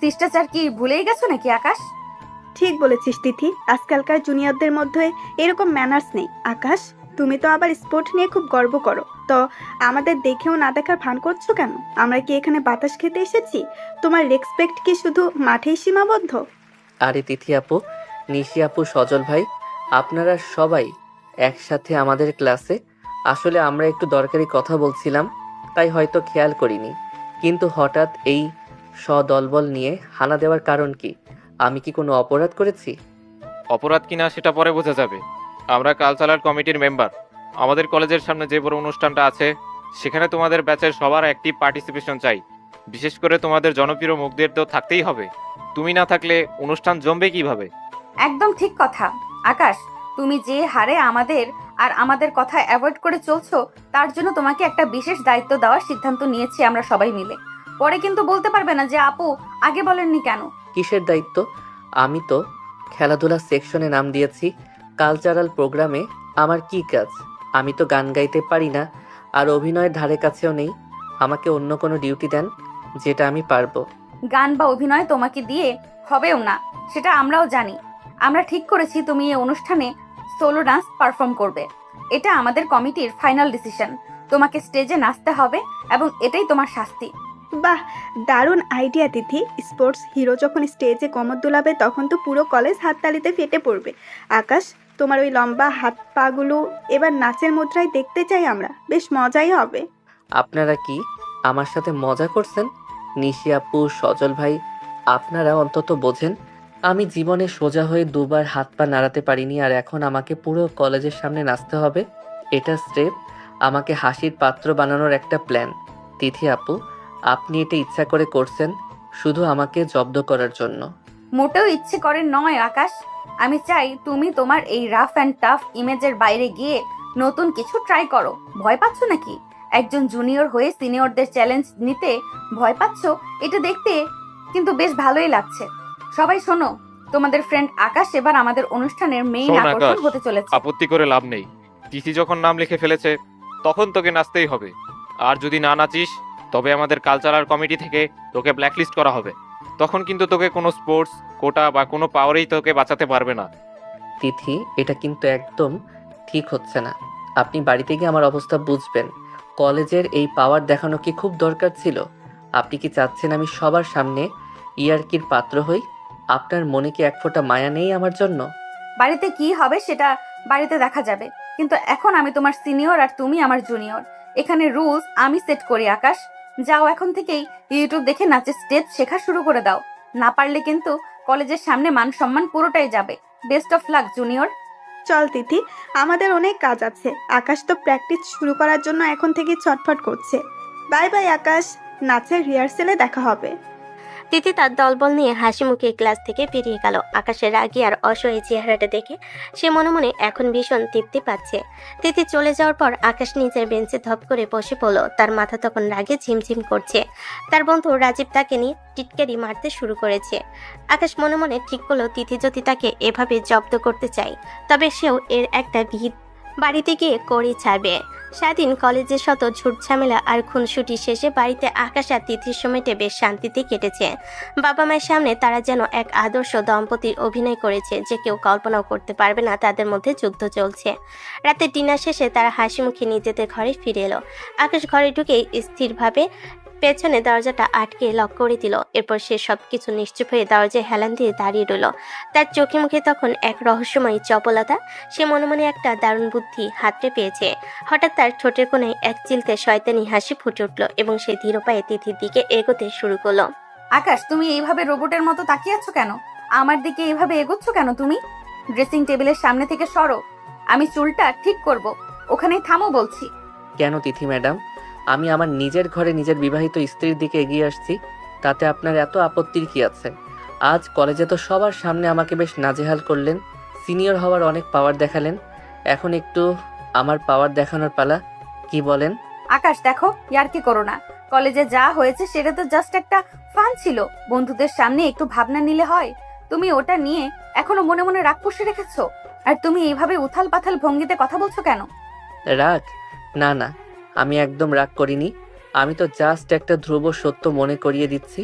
শিষ্টাচার কি ভুলেই গেছো নাকি আকাশ? ঠিক বলেছিস তিথি, আজকালকার জুনিয়রদের মধ্যে এরকম ম্যানার্স নেই। আকাশ, তুমি তো আবার স্পোর্ট নিয়ে খুব গর্ব করো, তো আমাদের দেখেও না দেখার ভান করছো কেন? আমরা কি এখানে বাতাস খেতে এসেছি? তোমার রেসপেক্ট কি শুধু মাঠেই সীমাবদ্ধ? আরে তিথি আপু, নিশি আপু, সজল ভাই, আপনারা সবাই একসাথে আমাদের ক্লাসে। আসলে আমরা একটু দরকারি কথা বলছিলাম, তাই হয়তো খেয়াল করিনি। কিন্তু হঠাৎ এই সদলবল নিয়ে হানা দেওয়ার কারণ কি? আমি কি কোনো অপরাধ করেছি? অপরাধ কিনা সেটা পরে বোঝা যাবে। আমরা কালচারাল কমিটির মেম্বার। আমাদের কলেজের সামনে যে বড় অনুষ্ঠানটা আছে সেখানে তোমাদের ব্যাচের সবার অ্যাক্টিভ পার্টিসিপেশন চাই। বিশেষ করে তোমাদের জনপ্রিয় মুখদের তো থাকতেই হবে। তুমি না থাকলে অনুষ্ঠান জমবে কিভাবে? একদম ঠিক কথা। আকাশ, তুমি যে হারে আমাদের আর আমাদের কথা অ্যাভয়েড করে চলছো, তার জন্য তোমাকে একটা বিশেষ দায়িত্ব দেওয়ার সিদ্ধান্ত নিয়েছি আমরা সবাই মিলে। পরে কিন্তু বলতে পারবে না যে আপু আগে বলেননি কেন। কিসের দায়িত্ব? আমি তো খেলাধুলা সেকশনে নাম দিয়েছি। কালচারাল প্রোগ্রামে আমার কি কাজ? আমি তো গান গাইতে পারি না, আর অভিনয়ের ধারে কাছেও নেই। আমাকে অন্য কোনো ডিউটি দেন, যেটা আমি পারবো। গান বা অভিনয় তোমাকে দিয়ে হবেও না, সেটা আমরাও জানি। আমরা ঠিক করেছি তুমি এই অনুষ্ঠানে সোলো ডান্স পারফর্ম করবে। এটা আমাদের কমিটির ফাইনাল ডিসিশন। তোমাকে স্টেজে নাচতে হবে এবং এটাই তোমার শাস্তি। বাহ, দারুণ আইডিয়া তিথি। স্পোর্টস হিরো যখন স্টেজে কোমর দোলাবে তখন তো পুরো কলেজ হাততালিতে ফেটে পড়বে। আকাশ, তোমার ওই লম্বা হাত পাগুলো এবার নাচের মুদ্রায় দেখতে চাই আমরা, বেশ মজাই হবে। আপনারা কি আমার সাথে মজা করছেন? নিশি আপু, সজল ভাই, আপনারা অন্তত বোঝেন আমি জীবনে সোজা হয়ে দুবার হাত পা নাড়াতে পারিনি, আর এখন আমাকে পুরো কলেজের সামনে নাচতে হবে। এটা স্টেপ, আমাকে হাসির পাত্র বানানোর একটা প্ল্যান। তিথি আপু, আপনি এটা ইচ্ছা করে করছেন শুধু আমাকে জব্দ করার জন্য। মোটেও ইচ্ছে করে নয় আকাশ। আমি চাই তুমি তোমার এই রাফ অ্যান্ড টাফ ইমেজের বাইরে গিয়ে নতুন কিছু ট্রাই করো। ভয় পাচ্ছ নাকি? একজন জুনিয়র হয়ে সিনিয়রদের চ্যালেঞ্জ নিতে ভয় পাচ্ছ? এটা দেখতে কিন্তু বেশ ভালোই লাগছে। সবাই শোনো, তোমাদের ফ্রেন্ড আকাশ এবার আমাদের অনুষ্ঠানের মেইন শোন আকর্ষণ আকাশ, হতে চলেছে। আপত্তি করে লাভ নেই। তিথি যখন নাম লিখে ফেলেছে তখন তোকে নাচতেই হবে। আর যদি না নাচিস তবে আমাদের কালচারাল কমিটি থেকে তোকে ব্ল্যাকলিস্ট করা হবে। তখন কিন্তু তোকে কোনো স্পোর্টস কোটা বা কোনো পাওয়ারেই তোকে বাঁচাতে পারবে না। তিথি, এটা কিন্তু একদম ঠিক হচ্ছে না। আপনি বাড়িতে গিয়ে আমার অবস্থা বুঝবেন। কলেজের এই পাওয়ার দেখানো কি খুব দরকার ছিল? আপনি কি চাচ্ছেন আমি সবার সামনে ইয়ার্কির পাত্র হই? আপনার মনে কি এক ফোঁটা মায়া নেই আমার জন্য? বাড়িতে কি হবে সেটা বাড়িতে দেখা যাবে, কিন্তু এখন আমি তোমার সিনিয়র আর তুমি আমার জুনিয়র। এখানে রুলস আমি সেট করি। আকাশ, যাও এখন থেকেই ইউটিউব দেখে নাচের স্টেপ শেখা শুরু করে দাও। না পারলে কিন্তু কলেজের সামনে মান সম্মান পুরোটাই যাবে। Best of luck junior. চল তিথি, আমাদের অনেক কাজ আছে। আকাশ তো প্র্যাকটিস শুরু করার জন্য এখন থেকে ছটফট করছে। বাই বাই আকাশ, নাচের রিহার্সেলে দেখা হবে। তিথি তার দলবল নিয়ে হাসি মুখে ক্লাস থেকে বেরিয়ে গেল। আকাশের রাগী আর অসহায় চেহারাটা দেখে সে মনে মনে এখন ভীষণ তৃপ্তি পাচ্ছে। তিথি চলে যাওয়ার পর আকাশ নিজের বেঞ্চে ধপ করে বসে পড়ল। তার মাথা তখন রাগে ঝিমঝিম করছে। তার বন্ধু রাজীব তাকে নিয়ে টিটকারি মারতে শুরু করেছে। আকাশ মনে মনে ঠিক করলো, তিথি যদি তাকে এভাবে জব্দ করতে চায় তবে সেও এর একটা ভিত বাড়িতে গিয়ে করে ছাড়বে। সারাদিন কলেজের শত ঝুট ঝামেলা আর খুনসুটি শেষে বাড়িতে আকাশ আর তিথির সময়টা বেশ শান্তিতে কেটেছে। বাবা মায়ের সামনে তারা যেন এক আদর্শ দম্পতির অভিনয় করেছে, যে কেউ কল্পনাও করতে পারবে না তাদের মধ্যে যুদ্ধ চলছে। রাতে ডিনার শেষে তারা হাসি মুখে নিজেদের ঘরে ফিরে এলো। আকাশ ঘরে ঢুকেই স্থিরভাবে পেছনে দরজাটা আটকে লক করে দিল। এরপর সে সবকিছু নিশ্চুপ হয়ে দরজায় হেলান দিয়ে দাঁড়িয়ে রইল। তার চোখে মুখে তখন এক রহস্যময়ী চপলতা। সে মনে মনে একটা দারুণ বুদ্ধি হাতড়ে পেয়েছে। হঠাৎ তার ঠোঁটের কোণে এক চিলতে শয়তানি হাসি ফুটে উঠল এবং সে ধীর পায়ে তিথির দিকে এগোতে শুরু করলো। আকাশ, তুমি এইভাবে রোবটের মতো তাকিয়ে আছো কেন? আমার দিকে এইভাবে এগোচ্ছ কেন তুমি? ড্রেসিং টেবিলের সামনে থেকে সরো। আমি চুলটা ঠিক করব। ওখানেই থামো বলছি। কেন তিথি ম্যাডাম? আমি আমার নিজের ঘরে নিজের বিবাহিত স্ত্রীর দিকে এগিয়ে আসছি, তাতে আপনার এত আপত্তির কি আছে? আজ কলেজে তো সবার সামনে আমাকে বেশ নাজেহাল করলেন, সিনিয়র হওয়ার অনেক পাওয়ার দেখালেন। এখন একটু আমার পাওয়ার দেখানোর পালা, কি বলেন? আকাশ দেখো, ইয়ার্কি করো না। কলেজে যা হয়েছে সেটা তো জাস্ট একটা ফান ছিল। বন্ধুদের সামনে একটু ভাবনা নিলে হয়। তুমি ওটা নিয়ে এখনো মনে মনে রাগ পুষে রেখেছো। আর তুমি এইভাবে উথাল পাথাল ভঙ্গিতে কথা বলছো কেন? রাগ? না না, আমি একদম রাগ করিনি। আমি তো জাস্ট একটা ধ্রুব সত্য মনে করিয়ে দিচ্ছি।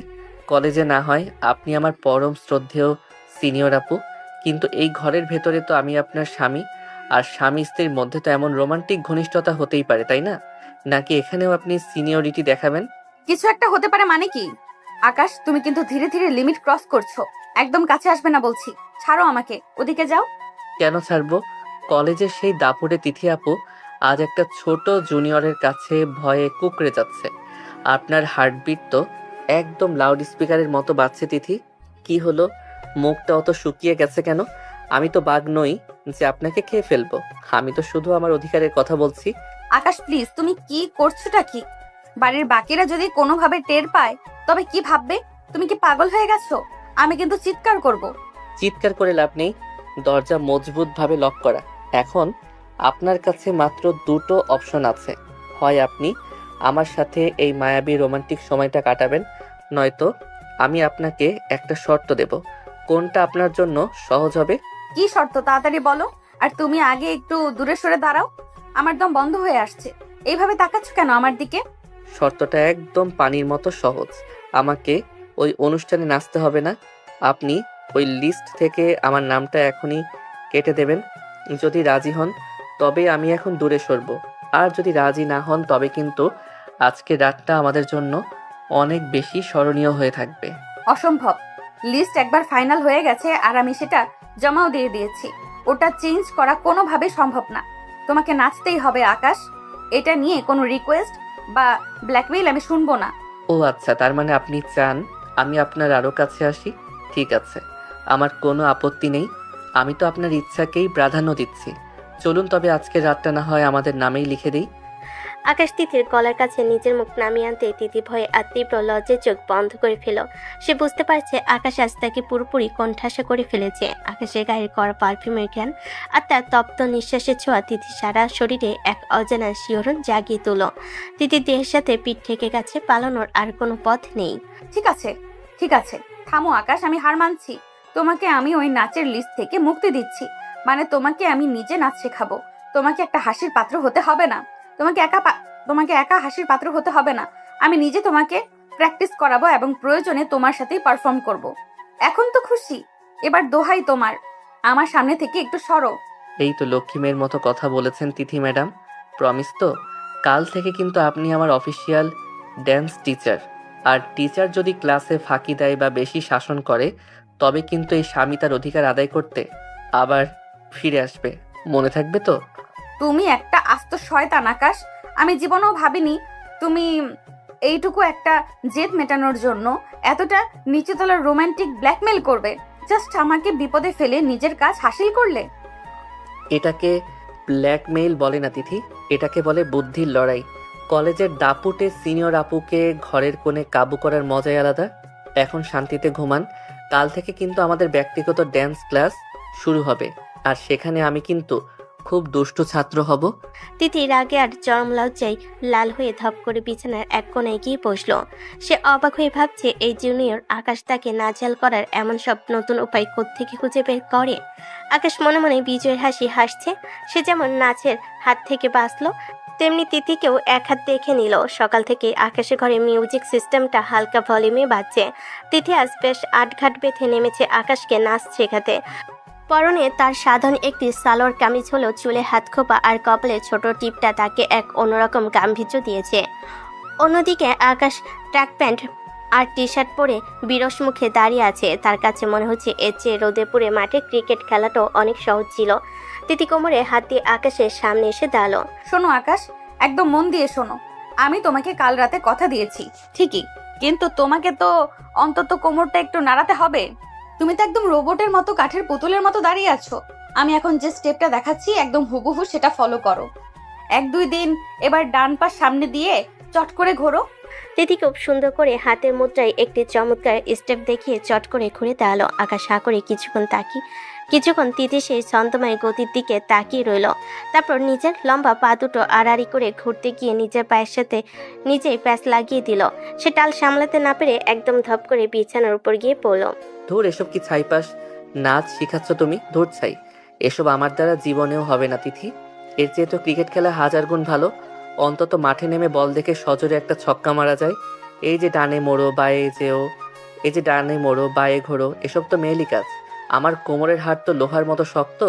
কলেজে না হয় আপনি আমার পরম শ্রদ্ধেয় সিনিয়র আপু, কিন্তু এই ঘরের ভেতরে তো আমি আপনার স্বামী, আর স্বামী স্ত্রীর মধ্যে তো এমন রোমান্টিক ঘনিষ্ঠতা হতেই পারে, তাই না? নাকি এখানেও আপনি সিনিয়রিটি দেখাবেন? কিছু একটা হতে পারে মানে কি? আকাশ, তুমি কিন্তু ধীরে ধীরে লিমিট ক্রস করছো। একদম কাছে আসবে না বলছি। ছাড়ো আমাকে, ওদিকে যাও। কেন ছাড়বো? কলেজের সেই দাপুটে তিথি আপু আজ একটা ছোট জুনিয়রের কাছে ভয়ে কুঁকড়ে যাচ্ছে। আপনার হার্টবিট তো একদম লাউড স্পিকারের মতো বাজছে তিথি। কি হলো, মুখটা অত শুকিয়ে গেছে কেন? আমি তো বাঘ নই যে আপনাকে খেয়ে ফেলবো। আমি তো শুধু আমার অধিকারের কথা বলছি। আকাশ প্লিজ, তুমি কি করছোটা কি? বাড়ির বাকিরা যদি কোনোভাবে টের পায় তবে কি ভাববে? তুমি কি পাগল হয়ে গেছো? আমি কিন্তু চিৎকার করব। চিৎকার করে লাভ নেই, দরজা মজবুত ভাবে লক করা। এখন আপনার কাছে মাত্র দুটো অপশন আছে, হয় আপনি আমার সাথে এই মায়াবী রোমান্টিক সময়টা কাটাবেন, নয়তো আমি আপনাকে একটা শর্ত দেব। কোনটা আপনার জন্য সহজ হবে? কি শর্ত তাড়াতাড়ি বলো। আর তুমি আগে একটু দূরে সরে দাঁড়াও, আমার দম বন্ধ হয়ে আসছে। এইভাবে তাকাচ্ছ কেন আমার দিকে? শর্তটা একদম পানির মতো সহজ। আমাকে ওই অনুষ্ঠানে নাচতে হবে না। আপনি ওই লিস্ট থেকে আমার নামটা এখনই কেটে দেবেন। যদি রাজি হন তবে আমি এখন দূরে সরব, আর যদি রাজি না হন তবে কিন্তু আজকের রাতটা আমাদের জন্য অনেক বেশি স্মরণীয় হয়ে থাকবে। অসম্ভব। লিস্ট একবার ফাইনাল হয়ে গেছে আর আমি সেটা জমাও দিয়ে দিয়েছি। ওটা চেঞ্জ করা কোনোভাবে সম্ভব না। তোমাকে নাচতেই হবে আকাশ। এটা নিয়ে কোনো রিকোয়েস্ট বা ব্ল্যাকমেইল আমি শুনবো না। ও আচ্ছা, তার মানে আপনি চান আমি আপনার আরও কাছে আসি? ঠিক আছে, আমার কোনো আপত্তি নেই। আমি তো আপনার ইচ্ছাকেই প্রাধান্য দিচ্ছি। চলুন তবে আজকের রাতটা না হয় আমাদের নামেই লিখে দিই। আকাশ তিথির গলার কাছে নিজের মুখ নামিয়ে আনতে তিথি ভয়ে আর তীব্র লজ্জায় চোখ বন্ধ করে ফেল। সে বুঝতে পারছে আকাশ আজ তাকে পুরোপুরি কোণঠাসা করে ফেলেছে। আকাশের গায়ের করা পারফিউমের ঘ্রাণ আর তার তপ্ত নিঃশ্বাসের ছোঁয়া তিথি সারা শরীরে এক অজানা শিহরণ জাগিয়ে তুল। তিথির দেহের সাথে পিঠ ঠেকে গেছে, পালানোর আর কোনো পথ নেই। ঠিক আছে, ঠিক আছে, থামো আকাশ, আমি হার মানছি। তোমাকে আমি ওই নাচের লিস্ট থেকে মুক্তি দিচ্ছি। মানে তোমাকে আমি নিজে নাচ শেখাবো। তোমাকে একটা হাসির পাত্র হতে হবে না। তোমাকে একা হাসির পাত্র হতে হবে না। আমি নিজে তোমাকে প্র্যাকটিস করাবো এবং প্রয়োজনে তোমার সাথেই পারফর্ম করব। এখন তো খুশি? এবার দোহাই তোমার, আমার সামনে থেকে একটু সরো। এই তো লক্ষ্মী মেয়ের মতো কথা বলেছেন তিথি ম্যাডাম। প্রমিস তো? কাল থেকে কিন্তু আপনি আমার অফিসিয়াল ড্যান্স টিচার। আর টিচার যদি ক্লাসে ফাঁকি দেয় বা বেশি শাসন করে তবে কিন্তু এই স্বামী তার অধিকার আদায় করতে আবার ফিরে আসবে। মনে থাকবে তো? তুমি একটা আস্ত শয়তান আকাশ। আমি জীবনেও ভাবিনি তুমি এইটুকু একটা জেদ মেটানোর জন্য এতটা নিচুতলার রোমান্টিক ব্ল্যাকমেল করবে। জাস্ট আমাকে বিপদে ফেলে নিজের কাজ হাসিল করলে। এটাকে ব্ল্যাকমেইল বলে না তিথি, এটাকে বলে বুদ্ধির লড়াই। কলেজের দাপুটে সিনিয়র আপুকে ঘরের কোণে কাবু করার মজাই আলাদা। এখন শান্তিতে ঘুমান। কাল থেকে কিন্তু আমাদের ব্যক্তিগত ড্যান্স ক্লাস শুরু হবে, আর সেখানে আমি কিন্তু খুব দুষ্টু ছাত্র হব। তিথি রাগে আর চরম লজ্জায় লাল হয়ে ধপ করে বিছানার এক কোণায় গিয়ে বসল। সে অবাক হয়ে ভাবছে এই জুনিয়র আকাশ তাকে নাচাল করার এমন সব নতুন উপায় কোত্থেকে খুঁজে বের করে। আকাশ মনে মনে বিজয়ের হাসি হাসছে। সে যেমন নাচের হাত থেকে বাঁচলো, তেমনি তিথিকেও এক হাত দেখে নিল। সকাল থেকে আকাশের ঘরে মিউজিক সিস্টেমটা হালকা ভলিউমে বাজছে। তিথি আজ বেশ আটঘাট বেঁধে নেমেছে আকাশকে নাচ শেখাতে। পরনে তার সাধারণ একটি সালোয়ার কামিজ হলেও চুলে হাত খোপা আর কপালে ছোট টিপটা তাকে এক অন্যরকম গাম্ভীর্য দিয়েছে। অন্যদিকে আকাশ ট্র্যাক প্যান্ট আর টি শার্ট পরে বিরস মুখে দাঁড়িয়ে আছে। তার কাছে মনে হচ্ছে এর চেয়ে রোদে পুড়ে মাঠে ক্রিকেট খেলাটাও অনেক সহজ ছিল। তিথি কোমরে হাত দিয়ে আকাশের সামনে এসে দাঁড়ালো। শোনো আকাশ, একদম মন দিয়ে শোনো। আমি তোমাকে কাল রাতে কথা দিয়েছি ঠিকই, কিন্তু তোমাকে তো অন্তত কোমরটা একটু নাড়াতে হবে। তুমি তো একদম রোবটের মতো কাঠের পুতুলের মতো দাঁড়িয়ে আছো। আমি এখন যে স্টেপটা দেখাচ্ছি একদম হুবহু সেটা ফলো করো। 1-2 দিন এবার ডান পা সামনে দিয়ে চট করে ঘোরো। তিথি খুব সুন্দর করে হাতের মুদ্রায় একটি চমৎকার স্টেপ দেখিয়ে চট করে ঘুরে দাঁড়ালো। আকাশ হা করে কিছুক্ষণ তিথি সেই ছন্দময় গতির দিকে তাকিয়ে রইল। তারপর নিজের লম্বা পা দুটো আড়াআড়ি করে ঘুরতে গিয়ে নিজের পায়ের সাথে নিজেই প্যাচ লাগিয়ে দিল। সে টাল সামলাতে না পেরে একদম ধপ করে বিছানার উপর গিয়ে পড়ল। ধুর, এসব কি ছাইপাস নাচ শিখাচ্ছ তুমি? ধুর ছাই, এসব আমার দ্বারা জীবনেও হবে না তিথি। এর চেয়ে তো ক্রিকেট খেলা হাজার গুণ ভালো। অন্তত মাঠে নেমে বল দেখে সজোরে একটা ছক্কা মারা যায়। এই যে ডানে মোড়ো বায়ে যেও, এই যে ডানে মোড়ো বায়ে ঘোরো, এসব তো মেয়েলি কাজ। আমার কোমরের হাড় তো লোহার মতো শক্ত,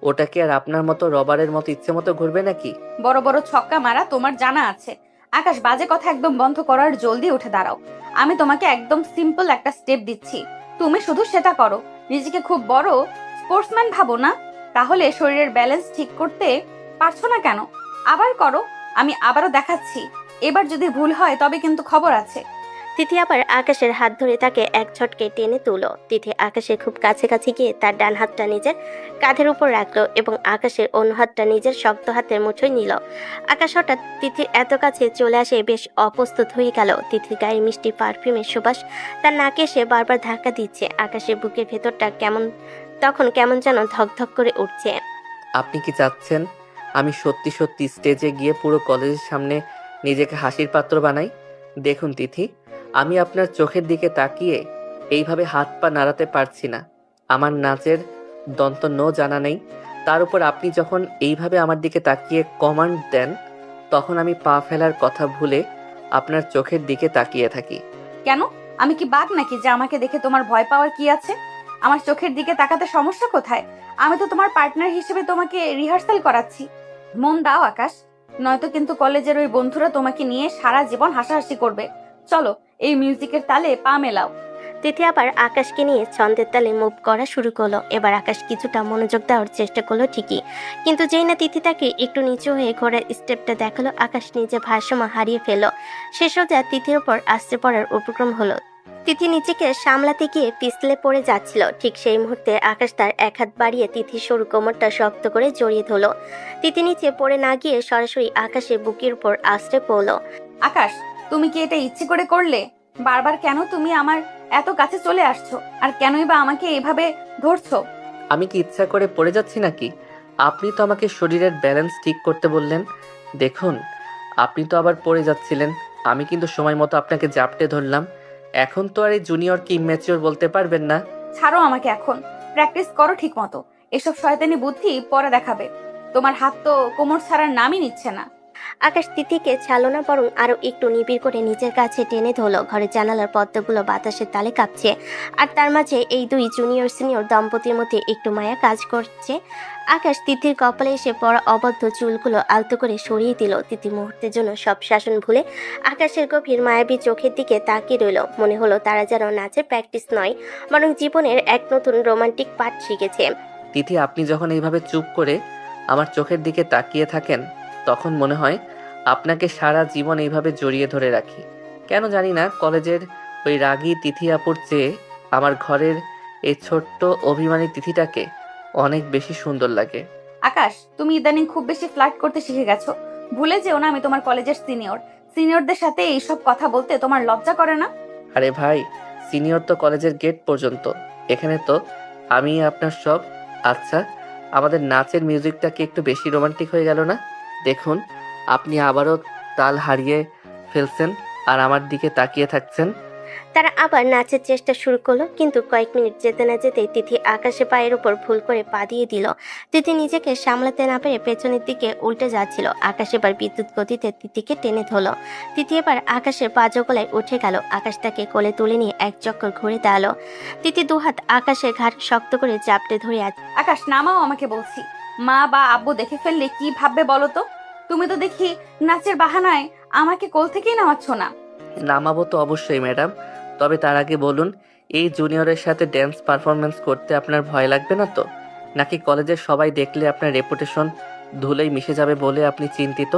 ওটা কি আর আপনার মতো রবারের মতো ইচ্ছে মতো ঘুরবে নাকি? বড় বড় ছক্কা মারা তোমার জানা আছে। আকাশ, বাজে কথা একদম বন্ধ করার, জলদি উঠে দাঁড়াও। আমি তোমাকে একদম সিম্পল একটা স্টেপ দিচ্ছি, তুমি শুধু সেটা করো। নিজেকে খুব বড় স্পোর্টসম্যান ভাবো না? তাহলে শরীরের ব্যালেন্স ঠিক করতে পারছো না কেন? আবার করো, আমি আবারও দেখাচ্ছি। এবার যদি ভুল হয় তবে কিন্তু খবর আছে। তিথি আবার আকাশের হাত ধরে তাকে এক ঝটকে টেনে তুলো। তিথি আকাশের খুব কাছাকাছি গিয়ে তার ডান হাতটা নিজের কাঁধের উপর রাখলো এবং আকাশের অন্য হাতটা নিজের শক্ত হাতের মুঠোয় নিল। আকাশ হঠাৎ তিথির এত কাছে চলে আসে বেশ অপ্রস্তুত হয়ে গেল। তিথির গায়ে মিষ্টি পারফিউমের সুবাস তার নাকে এসে বারবার ধাক্কা দিচ্ছে। আকাশের বুকের ভেতরটা কেমন যেন ধকধক করে উঠছে। আপনি কি চাচ্ছেন আমি সত্যি সত্যি স্টেজে গিয়ে পুরো কলেজের সামনে নিজেকে হাসির পাত্র বানাই? দেখুন তিথি, আমি আপনার চোখের দিকে তাকিয়ে এইভাবে হাত পা নাড়াতে পারছি না। আমার নাচের দন্ত নো জানা নেই। তার উপর আপনি যখন এইভাবে আমার দিকে তাকিয়ে কমান্ড দেন, তখন আমি পা ফেলার কথা ভুলে আপনার চোখের দিকে তাকিয়ে থাকি। কেন, আমি কি বাঘ নাকি যে আমাকে দেখে তোমার ভয় পাওয়ার কি আছে? আমার চোখের দিকে তাকাতে সমস্যা কোথায়? আমি তো তোমার পার্টনার হিসেবে তোমাকে রিহার্সাল করাচ্ছি। মন দাও আকাশ, নয়তো কিন্তু কলেজের ওই বন্ধুরা তোমাকে নিয়ে সারা জীবন হাসাহাসি করবে। চলো, এই মিউজিকের তালে পা মেলাও। তিথি আবার আকাশকে নিয়ে ছন্দের তালে মুভ করা শুরু করলো। এবার আকাশ কিছুটা মনোযোগ দেওয়ার চেষ্টা করলো ঠিকই, কিন্তু যেই না তিথি তাকে একটু নিচু হয়ে ঘোড়ার স্টেপটা দেখালো, আকাশ নিজে ভারসাম্য হারিয়ে ফেললো। সে সোজা তিথির ওপর আশ্রে পড়ার উপক্রম হলো। তিথি নিজেকে সামলাতে গিয়ে পিছলে পড়ে যাচ্ছিল। ঠিক সেই মুহূর্তে আকাশ তার এক হাত বাড়িয়ে তিথির সরু কোমরটা শক্ত করে জড়িয়ে ধরলো। তিথি নিচে পড়ে না গিয়ে সরাসরি আকাশের বুকের উপর আশ্রে পড়লো। আকাশ, তুমি কি এটা ইচ্ছে করে করলে? বারবার কেন তুমি আমার এত কাছে চলে আসছো, আর কেনই বা আমাকে এভাবে ধরছো? আমি কি ইচ্ছা করে পড়ে যাচ্ছি নাকি? আপনি তো আমাকে শরীরের ব্যালেন্স ঠিক করতে বললেন। দেখুন, আপনি তো আবার পড়ে যাচ্ছিলেন। আমি কিন্তু সময় মতো আপনাকে জাপটে ধরলাম। এখন তো আর এই জুনিয়রকে ইম্যাচিওর বলতে পারবেন না। ছাড়ো আমাকে এখন, প্র্যাকটিস করো ঠিক মতো। এসব শয়তানি বুদ্ধি পরে দেখাবে। তোমার হাত তো কোমর ছাড়ার নামই নিচ্ছে না। আকাশ তিথিকে ছাড়লো না, বরং আরো একটু নিবিড় করে নিজের কাছে টেনে ধরলো। ঘরের জানালার পর্দাগুলো বাতাসের তালে কাঁপছে, আর তার মাঝে এই দুই জুনিয়র সিনিয়র দম্পতির মধ্যে একটু মায়া কাজ করছে। আকাশ তিথির কপালে এসে পড়া অবদ্ধ চুলগুলো আলতো করে সরিয়ে দিল। তিথি মুহূর্তের জন্য সব শাসন ভুলে আকাশের গভীর মায়াবী চোখের দিকে তাকিয়ে রইল। মনে হলো তারা যেন নাচের প্র্যাকটিস নয়, বরং জীবনের এক নতুন রোমান্টিক পাঠ শিখেছে। তিথি, আপনি যখন এইভাবে চুপ করে আমার চোখের দিকে তাকিয়ে থাকেন, তখন মনে হয় আপনাকে সারা জীবন এইভাবে জড়িয়ে ধরে রাখি। কেন জানি না, কলেজের ওই রাগী তিথি আপুর চেয়ে আমার ঘরের এই ছোট্ট অভিমানী তিথিটাকে অনেক বেশি সুন্দর লাগে। আকাশ, তুমি ইদানিং খুব বেশি ফ্লার্ট করতে শিখে গেছো। ভুলে যেও না আমি তোমার কলেজের সিনিয়রদের সাথে এইসব কথা বলতে তোমার লজ্জা করে না? আরে ভাই, সিনিয়র তো কলেজের গেট পর্যন্ত, এখানে তো আমি আপনার সব। আচ্ছা, আমাদের নাচের মিউজিকটা কি একটু বেশি রোমান্টিক হয়ে গেল না? দেখুন, আপনি আবারও তাল হারিয়ে ফেলছেন আর আমার দিকে তাকিয়ে থাকছেন। তারা আবার নাচের চেষ্টা শুরু করলো, কিন্তু কয়েক মিনিট যেতে না যেতেই তিথি আকাশে পায়ের উপর ভুল করে পা দিয়ে দিল। তিথি নিজেকে সামলাতে না পেরে পেছনের দিকে উল্টে যাচ্ছিল। আকাশ এবার বিদ্যুৎ গতিতে তিথিকে টেনে ধরলো। তিথি এবার আকাশের পা জগলায় উঠে গেল। আকাশ তাকে কোলে তুলে নিয়ে এক চক্কর ঘুরে দাঁড়ালো। তিথি দুহাত আকাশের ঘাড় শক্ত করে চাপটে ধরে আছে। আকাশ, নামাও আমাকে বলছি। মা বা আব্বু দেখে ফেললে কি ভাববে বলো তো? তুমি তো দেখি নাচের বাহানায় আমাকে কোল থেকেই নামাচ্ছ না। নামাবো তো অবশ্যই ম্যাডাম, তবে তার আগে বলুন, এই জুনিয়রের সাথে ড্যান্স পারফরমেন্স করতে আপনার ভয় লাগবে না তো? নাকি কলেজের সবাই দেখলে আপনার রেপুটেশন ধুলোয় মিশে যাবে বলে আপনি চিন্তিত?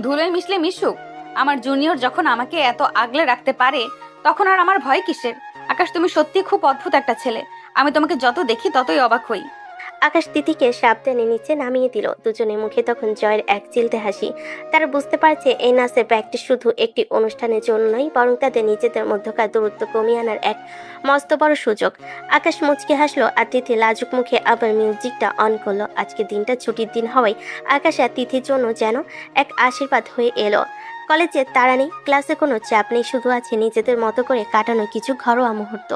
ধুলোয় মিশলে মিশুক, আমার জুনিয়র যখন আমাকে এত আগলে রাখতে পারে তখন আর আমার ভয় কিসের? আকাশ, তুমি সত্যি খুব অদ্ভুত একটা ছেলে। আমি তোমাকে যত দেখি ততই অবাক হই। আকাশ তিথিকে সাবধানে নিচে নামিয়ে দিল। দুজনের মুখে তখন জয়ের এক চিলতে হাসি। তারা বুঝতে পারছে এই নাচের প্র্যাকটিস শুধু একটি অনুষ্ঠানের জন্য নয়, বরং তাদের নিজেদের মধ্যকার দূরত্ব কমিয়ে আনার এক মস্ত বড় সুযোগ। আকাশ মুচকে হাসলো আর তিথি লাজুক মুখে আবার মিউজিকটা অন করলো। আজকে দিনটা ছুটির দিন হওয়ায় আকাশ আর তিথির জন্য যেন এক আশীর্বাদ হয়ে এলো। কলেজে তাড়া নেই, ক্লাসে কোনো চাপ নেই, শুধু আছে নিজেদের মতো করে কাটানো কিছু ঘরোয়া মুহূর্ত।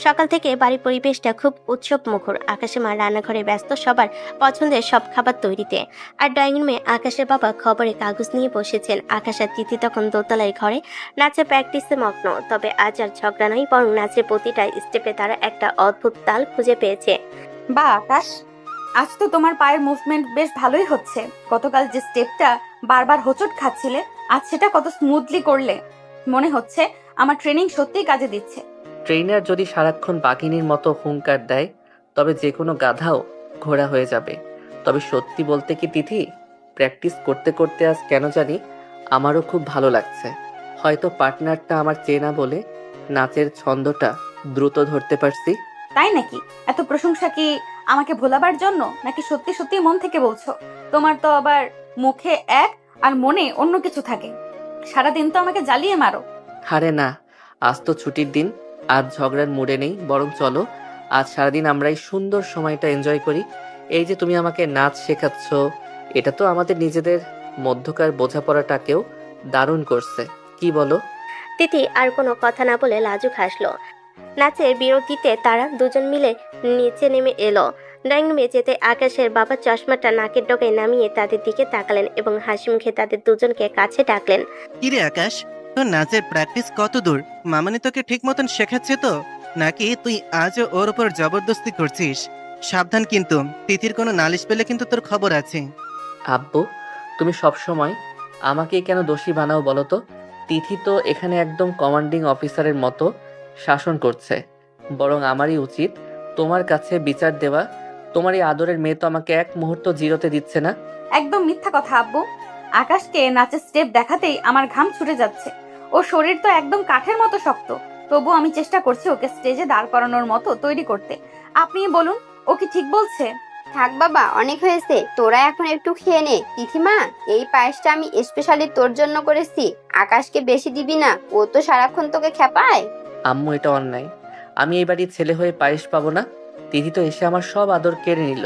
সকাল থেকে বাড়ির পরিবেশটা খুব উৎসব মুখর। আকাশের মা রান্নাঘরে ব্যস্ত সবার পছন্দের সব খাবার তৈরিতে, আর ড্রয়িং রুমে আকাশের বাবা খবরের কাগজ নিয়ে বসেছেন। আকাশ আর তিথি তখন দোতলায় ঘরে নাচের প্র্যাকটিসে মগ্ন। তবে আজ আর ঝগড়া নয়, বরং নাচের প্রতিটা স্টেপে তারা একটা অদ্ভুত তাল খুঁজে পেয়েছে। বা আকাশ, আজ তো তোমার পায়ের মুভমেন্ট বেশ ভালোই হচ্ছে। গতকাল যে স্টেপটা বারবার হোঁচট খাচ্ছিলে, আজ সেটা কত স্মুথলি করলে। মনে হচ্ছে আমার ট্রেনিং সত্যিই কাজে দিচ্ছে। ট্রেনার যদি সারাক্ষণ বাঘিনীর মতো হুঙ্কার দেয়, তবে যে কোনো গাধাও ঘোড়া হয়ে যাবে। তবে সত্যি বলতে কি তিথি, প্র্যাকটিস করতে করতে আজ কেন জানি আমারও খুব ভালো লাগছে। হয়তো পার্টনারটা আমার চেনা বলে নাচের ছন্দটা দ্রুত ধরতে পারছি। তাই নাকি? এত প্রশংসা কি আমাকে ভোলাবার জন্য, নাকি সত্যি সত্যি মন থেকে বলছো? তোমার তো আবার মুখে এক আর মনে অন্য কিছু থাকে। সারাদিন তো আমাকে জ্বালিয়ে মারো। আরে না, আজ তো ছুটির দিন, আজ ঝগড়ার মুডে নেই। বরং চলো আজ সারাদিন আমরা এই সুন্দর সময়টা এনজয় করি। এই যে তুমি আমাকে নাচ শেখাচ্ছ, এটা তো আমাদের নিজেদের মধ্যকার বোঝাপড়াটাকেও দারুণ করছে, কি বলো? তিথি আর কোনো কথা না বলে লাজুক হাসলো। নাচের বিরতিতে তারা দুজন মিলে নিচে নেমে এলো। ড্রয়িং রুমে যেতে আকাশের বাবা চশমাটা নাকের ডগায় নামিয়ে তাদের দিকে তাকালেন এবং হাসি মুখে তাদের দুজনকে কাছে ডাকলেন। কিরে আকাশ, তোর নাচের প্র্যাকটিস কত দূর? মামানি তোকে ঠিক মতন শেখাচ্ছে তো, নাকি তুই আজও ওর উপর জবরদস্তি করছিস? সাবধান কিন্তু, তিথির কোনো নালিশ পেলে কিন্তু তোর খবর আছে। আব্বু, তুমি সবসময় আমাকে কেন দোষী বানাও বলো তো? তিথি তো এখানে একদম কমান্ডিং অফিসারের মতো শাসন করছে। বরং আমারই উচিত তোমার কাছে বিচার দেওয়া। তোমার এই আদরের মেয়ে তো আমাকে এক মুহূর্ত জিরোতে দিচ্ছে না। একদম মিথ্যা কথা আব্বু। আকাশকে নাচের স্টেপ দেখাতেই আমার ঘাম ছুটে যাচ্ছে। ওর শরীর তো একদম কাঠের মতো শক্ত, তবু আমি চেষ্টা করছি ওকে স্টেজে দাঁড় করানোর মতো তৈরি করতে। আপনি বলুন, ও কি ঠিক বলছে? থাক বাবা, অনেক হয়েছে, তোরা এখন একটু খেয়ে নে। তিথিমা, এই পায়েসটা আমি স্পেশালি তোর জন্য করেছি, আকাশকে বেশি দিবি না, ও তো সারাক্ষণ তোকে খেপায়। আম্মু, এটা অন্যায়। আমি এই বাড়ির ছেলে হয়ে পায়েস পাবো না? তিথি তো এসে আমার সব আদর কেড়ে নিল।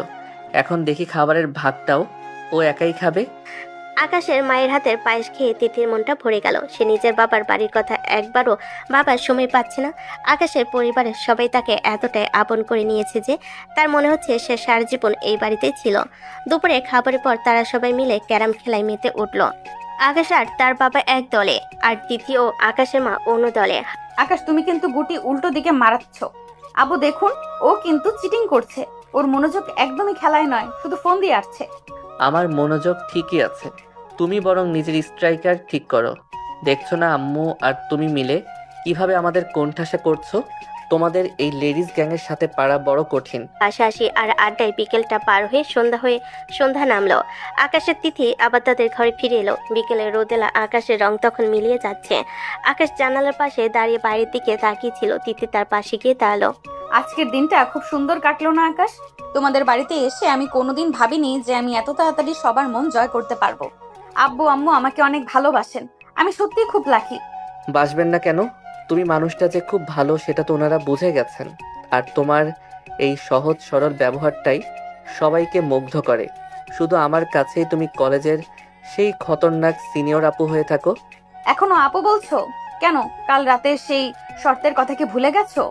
এখন দেখি খাবারের ভাগটাও ও একাই খাবে। আকাশের মায়ের হাতের পায়েস খেয়ে তিথির মনটা ভরে গেল। সে নিজের বাবার বাড়ির কথা একবারও বাবার সময় পাচ্ছে না। আকাশের পরিবারের সবাই তাকে এতটাই আপন করে নিয়েছে যে তার মনে হচ্ছে সে সারা জীবন এই বাড়িতেই ছিল। দুপুরে খাবারের পর তারা সবাই মিলে ক্যারাম খেলায় মেতে উঠল। আকাশ আর তার বাবা এক দলে, আর তিথি ও আকাশের মা অন্য দলে। আকাশ, তুমি কিন্তু গুটি উল্টো দিকে মারাচ্ছ। আবু দেখুন, ও কিন্তু চিটিং করছে। ওর মনোযোগ একদমই খেলায় নয়, শুধু ফোন দিয়ে আসছে। আমার মনোযোগ ঠিকই আছে, তুমি বরং নিজের স্ট্রাইকার ঠিক করো। দেখছো না আম্মু আর তুমি মিলে কিভাবে আমাদের কোণঠাসা করছো? তোমাদের এই লেডিস গ্যাংয়ের সাথে পারা বড় কঠিন। হাসাহাসি আর আড্ডায় বিকেলটা পার হয়ে সন্ধ্যা নামলো। আকাশের তিথি আবার তাদের ঘরে ফিরে এলো। বিকেলে রোদেলা আকাশের রং তখন মিলিয়ে যাচ্ছে। আকাশ জানালার পাশে দাঁড়িয়ে বাইরের দিকে তাকিয়েছিল। তিথি তার পাশে গিয়ে দাঁড়ালো। আজকের দিনটা খুব সুন্দর কাটলো না আকাশ? তোমাদের বাড়িতে এসে আমি কোনোদিন ভাবিনি যে আমি এত তাড়াতাড়ি সবার মন জয় করতে পারবো। আব্বু আম্মু আমাকে অনেক ভালোবাসেন, আমি সত্যিই খুব লাকি। বাসবেন না কেন? তুমি মানুষটা যে খুব ভালো সেটা তো ওনারা বুঝে গেছেন। আর তোমার এই সহজ সরল ব্যবহারটাই সবাইকে মুগ্ধ করে। শুধু আমার কাছেই তুমি কলেজের সেই খতরনাক সিনিয়র আপু হয়ে থাকো। এখনো আপু বলছো কেন? কাল রাতের সেই শর্তের কথা কি ভুলে গেছো?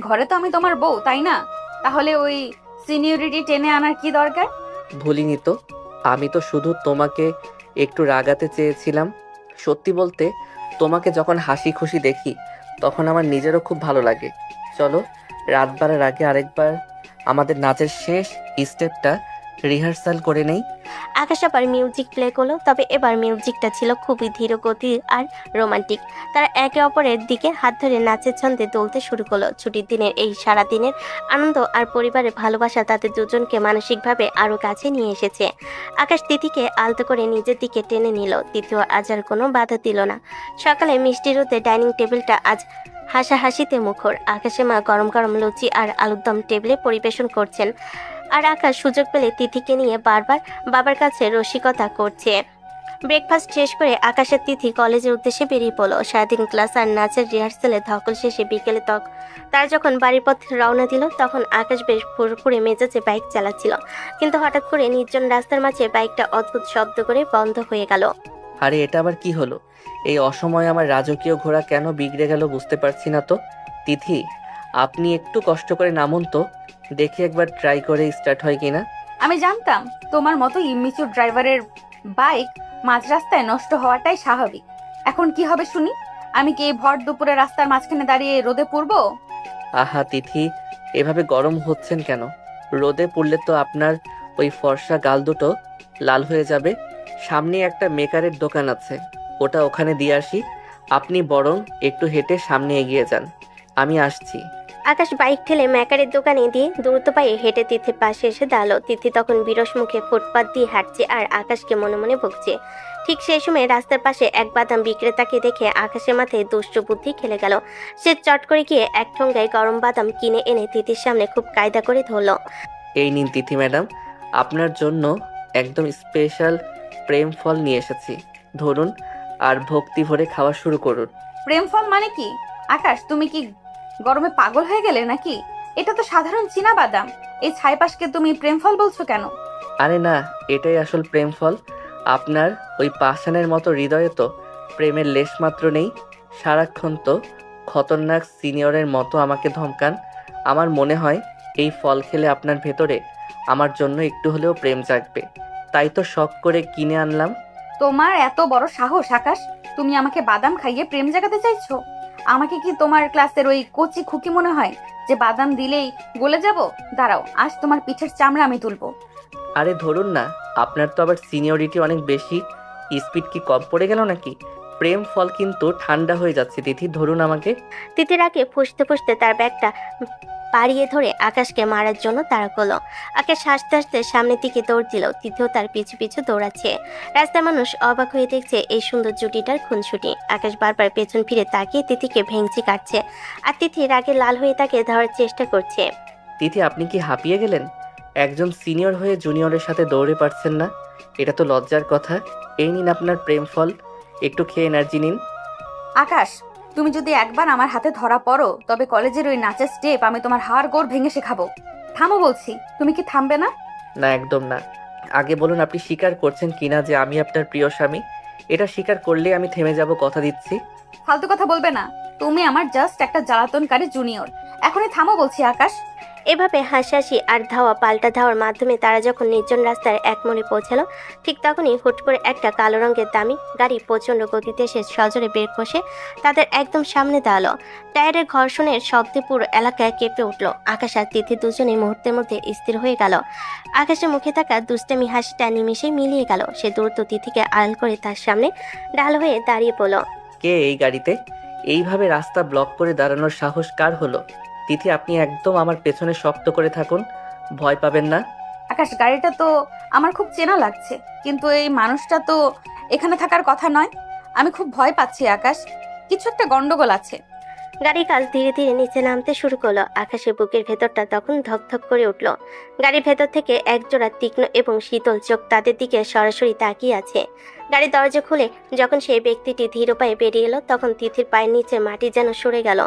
ঘরে তো আমি তোমার বউ, তাই না? তাহলে ওই সিনিয়রিটি টেনে আনার কি দরকার? ভুলিনি তো, আমি তো শুধু তোমাকে একটু রাগাতে চেয়েছিলাম। সত্যি বলতে, তোমাকে যখন হাসি খুশি দেখি তখন আমার নিজেরও খুব ভালো লাগে। চলো রাত বাড়ার আগে আরেকবার আমাদের নাচের শেষ স্টেপটা রিহার্সাল করে নেই। আকাশ আবার মিউজিক প্লে করলো, তবে এবার মিউজিকটা ছিল খুবই ধীর গতি আর রোমান্টিক। তারা একে অপরের দিকে হাত ধরে নাচের ছন্দে দুলতে শুরু করলো। ছুটির দিনের এই সারা দিনের আনন্দ আর পরিবারের ভালোবাসা তাদের দুজনকে মানসিকভাবে আরো কাছে নিয়ে এসেছে। আকাশ তিথিকে আলতো করে নিজের দিকে টেনে নিল। তিথিও আজ আর কোনো বাধা দিল না। সকালে মিষ্টি রোদে ডাইনিং টেবিলটা আজ হাসাহাসিতে মুখর। আকাশের মা গরম গরম লুচি আর আলুর দম টেবিলে পরিবেশন করছেন, আর আকাশ সুযোগ পেলে তিথিকে নিয়ে বারবার বাবার কাছে রসিকতা করছে। ব্রেকফাস্ট শেষ করে আকাশের তিথি কলেজের উদ্দেশ্যে বেরিয়ে পড়ল। সারাদিন ক্লাস আর নাচের রিহার্সালে ধকল শেষে বিকেলে তারা যখন বাড়ির পথে রওনা দিল তখন আকাশ বেশ ফুরফুরে মেজাজে বাইক চালাচ্ছিল। কিন্তু হঠাৎ করে নির্জন রাস্তার মাঝে বাইকটা অদ্ভুত শব্দ করে বন্ধ হয়ে গেল। আরে এটা আবার কি হলো? এই অসময়ে আমার রাজকীয় ঘোড়া কেন বিগড়ে গেল বুঝতে পারছি না তো। তিথি, আপনি একটু কষ্ট করে নামুন তো, দেখি একবার ট্রাই করে স্টার্ট হয় কিনা। আমি জানতাম তোমার মতো ইমিচুর ড্রাইভারের বাইক মাঝ রাস্তায় নষ্ট হওয়াটাই স্বাভাবিক। এখন কি হবে শুনি? আমি কি ভর দুপুরে রাস্তার মাঝখানে দাঁড়িয়ে রোদে পড়বো? আহা তিথি, এভাবে গরম হচ্ছেন কেন? রোদে পড়লে তো আপনার ওই ফর্সা গাল দুটো লাল হয়ে যাবে। সামনে একটা মেকারের দোকান আছে, ওটা ওখানে দিয়ে আসি। আপনি বরং একটু হেঁটে সামনে এগিয়ে যান, আমি আসছি। আকাশ বাইক ঠেলে ম্যাকারের দোকানে দিয়ে দ্রুত পায়ে হেঁটে তিথির পাশে এসে দাঁড়ালো। তিথি তখন বিরস মুখে ফুটপাত দিয়ে হাঁটছে আর আকাশকে মনে মনে বকছে। ঠিক সেই সময় রাস্তার পাশে এক বাদাম বিক্রেতাকে দেখে আকাশের মাথায় দুষ্ট বুদ্ধি খেলে গেল। সে চট করে গিয়ে এক ঠোঙ্গায় গরম বাদাম কিনে এনে তিথির সামনে খুব কায়দা করে ধরল। এই নিন তিথি ম্যাডাম, আপনার জন্য একদম স্পেশাল প্রেম ফল নিয়ে এসেছি। ধরুন আর ভক্তি ভরে খাওয়া শুরু করুন। প্রেম ফল মানে কি? আকাশ, তুমি কি গরমে পাগল হয়ে গেলে নাকি? এটা তো সাধারণ চীনা বাদাম। এই ছাইপাশকে তুমি প্রেম ফল বলছো কেন? আরে না, এটাই আসল প্রেম ফল। আপনার ওই পাষাণের মতো হৃদয়ে তো প্রেমের লেশমাত্র নেই। সারাক্ষণ তো খতরনাক সিনিয়রের মতো আমাকে ধমকান। আমার মনে হয় এই ফল খেলে আপনার ভেতরে আমার জন্য একটু হলেও প্রেম জাগবে, তাই তো শখ করে কিনে আনলাম। তোমার এত বড় সাহস আকাশ! তুমি আমাকে বাদাম খাইয়ে প্রেম জাগাতে চাইছো? আমাকে কি তোমার ক্লাসের ওই কচি খুকি মনে হয় যে বাদাম দিলেই গলে যাব? দাঁড়াও, আজ তোমার পিঠের চামড়া আমি তুলবো। আরে ধরুন না, আপনার তো আবার সিনিয়রিটি অনেক বেশি, স্পিড কি কম পড়ে গেল নাকি? প্রেম ফল কিন্তু ঠান্ডা হয়ে যাচ্ছে তিথি, ধরুন আমাকে। তিথির আগে ফুসতে ফুসতে তার ব্যাগটা পাড়িয়ে ধরে আকাশকে মারার জন্য তাড়া করলো। আকাশ হাসতে হাসতে সামনের দিকে দৌড় দিল। তিথিও তার পিছু পিছু দৌড়াচ্ছে। রাস্তার মানুষ অবাক হয়ে দেখছে এই সুন্দর জুটিটার খুনসুটি। আকাশ বারবার পেছন ফিরে তাকিয়ে তিথিকে ভেঙচি কাটছে আর তিথি রাগে লাল হয়ে তাকে ধরার চেষ্টা করছে। তিথি, আপনি কি হাঁপিয়ে গেলেন? একজন সিনিয়র হয়ে জুনিয়রের সাথে দৌড়ে পারছেন না? এটা তো লজ্জার কথা। এই নিন আপনার প্রেম ফল, একটু খেয়ে এনার্জি নিন। আকাশ, তুমি যদি একবার আমার হাতে ধরা পড়ো তবে কলেজের ওই নাচের স্টেপ আমি তোমার হাড় গোড় ভেঙে শেখাবো। থামো বলছি, তুমি কি থামবে না? না, একদম না। আগে বলুন আপনি স্বীকার করছেন কিনা যে আমি আপনার প্রিয় স্বামী। এটা স্বীকার করলে আমি থেমে যাব, কথা দিচ্ছি। ফালতু কথা বলবে না। তুমি আমার জাস্ট একটা জ্বালাতনকারী জুনিয়র। এখনই থামো বলছি আকাশ। এভাবে হাসাহাসি আর ধাওয়া পাল্টা ধাওয়ার মাধ্যমে তারা যখন নির্জন রাস্তার এক মোড়ে পৌঁছালো, ঠিক তখনই হুট করে একটা কালো রঙের দামি গাড়ি প্রচণ্ড গতিতে এসে সজোরে বের কষে তাদের একদম সামনে দাঁড়ালো। টায়ারের ঘর্ষণের শব্দে পুরো এলাকায় কেঁপে উঠল। আকাশ আর তিথি দুজনেই মুহূর্তের মধ্যে স্থির হয়ে গেল। আকাশের মুখে থাকা দুষ্টামি হাসিটা নিমেষেই মিলিয়ে গেল। সে দ্রুত তিথিকে আড়াল করে তার সামনে ঢাল হয়ে দাঁড়িয়ে পড়ল। কে এই গাড়িতে? এইভাবে রাস্তা ব্লক করে দাঁড়ানোর সাহস কার হলো? তিথি, আপনি একদম আমার পেছনে শক্ত করে থাকুন, ভয় পাবেন না। আকাশ, গাড়িটা তো আমার খুব চেনা লাগছে, কিন্তু এই মানুষটা তো এখানে থাকার কথা নয়। আমি খুব ভয় পাচ্ছি আকাশ, কিছু একটা গন্ডগোল আছে। গাড়ির কাজ ধীরে ধীরে নিচে নামতে শুরু করলো। আকাশের বুকের ভেতরটা তখন ধকধক করে উঠল। গাড়ির ভেতর থেকে একজোড়া তীক্ষ্ণ এবং শীতল চোখ তাদের দিকে সরাসরি তাকিয়ে আছে। গাড়ির দরজা খুলে যখন সেই ব্যক্তিটি ধীর পায়ে বেরিয়ে এলো, তখন তিথির পায়ের নিচে মাটি যেন সরে গেল।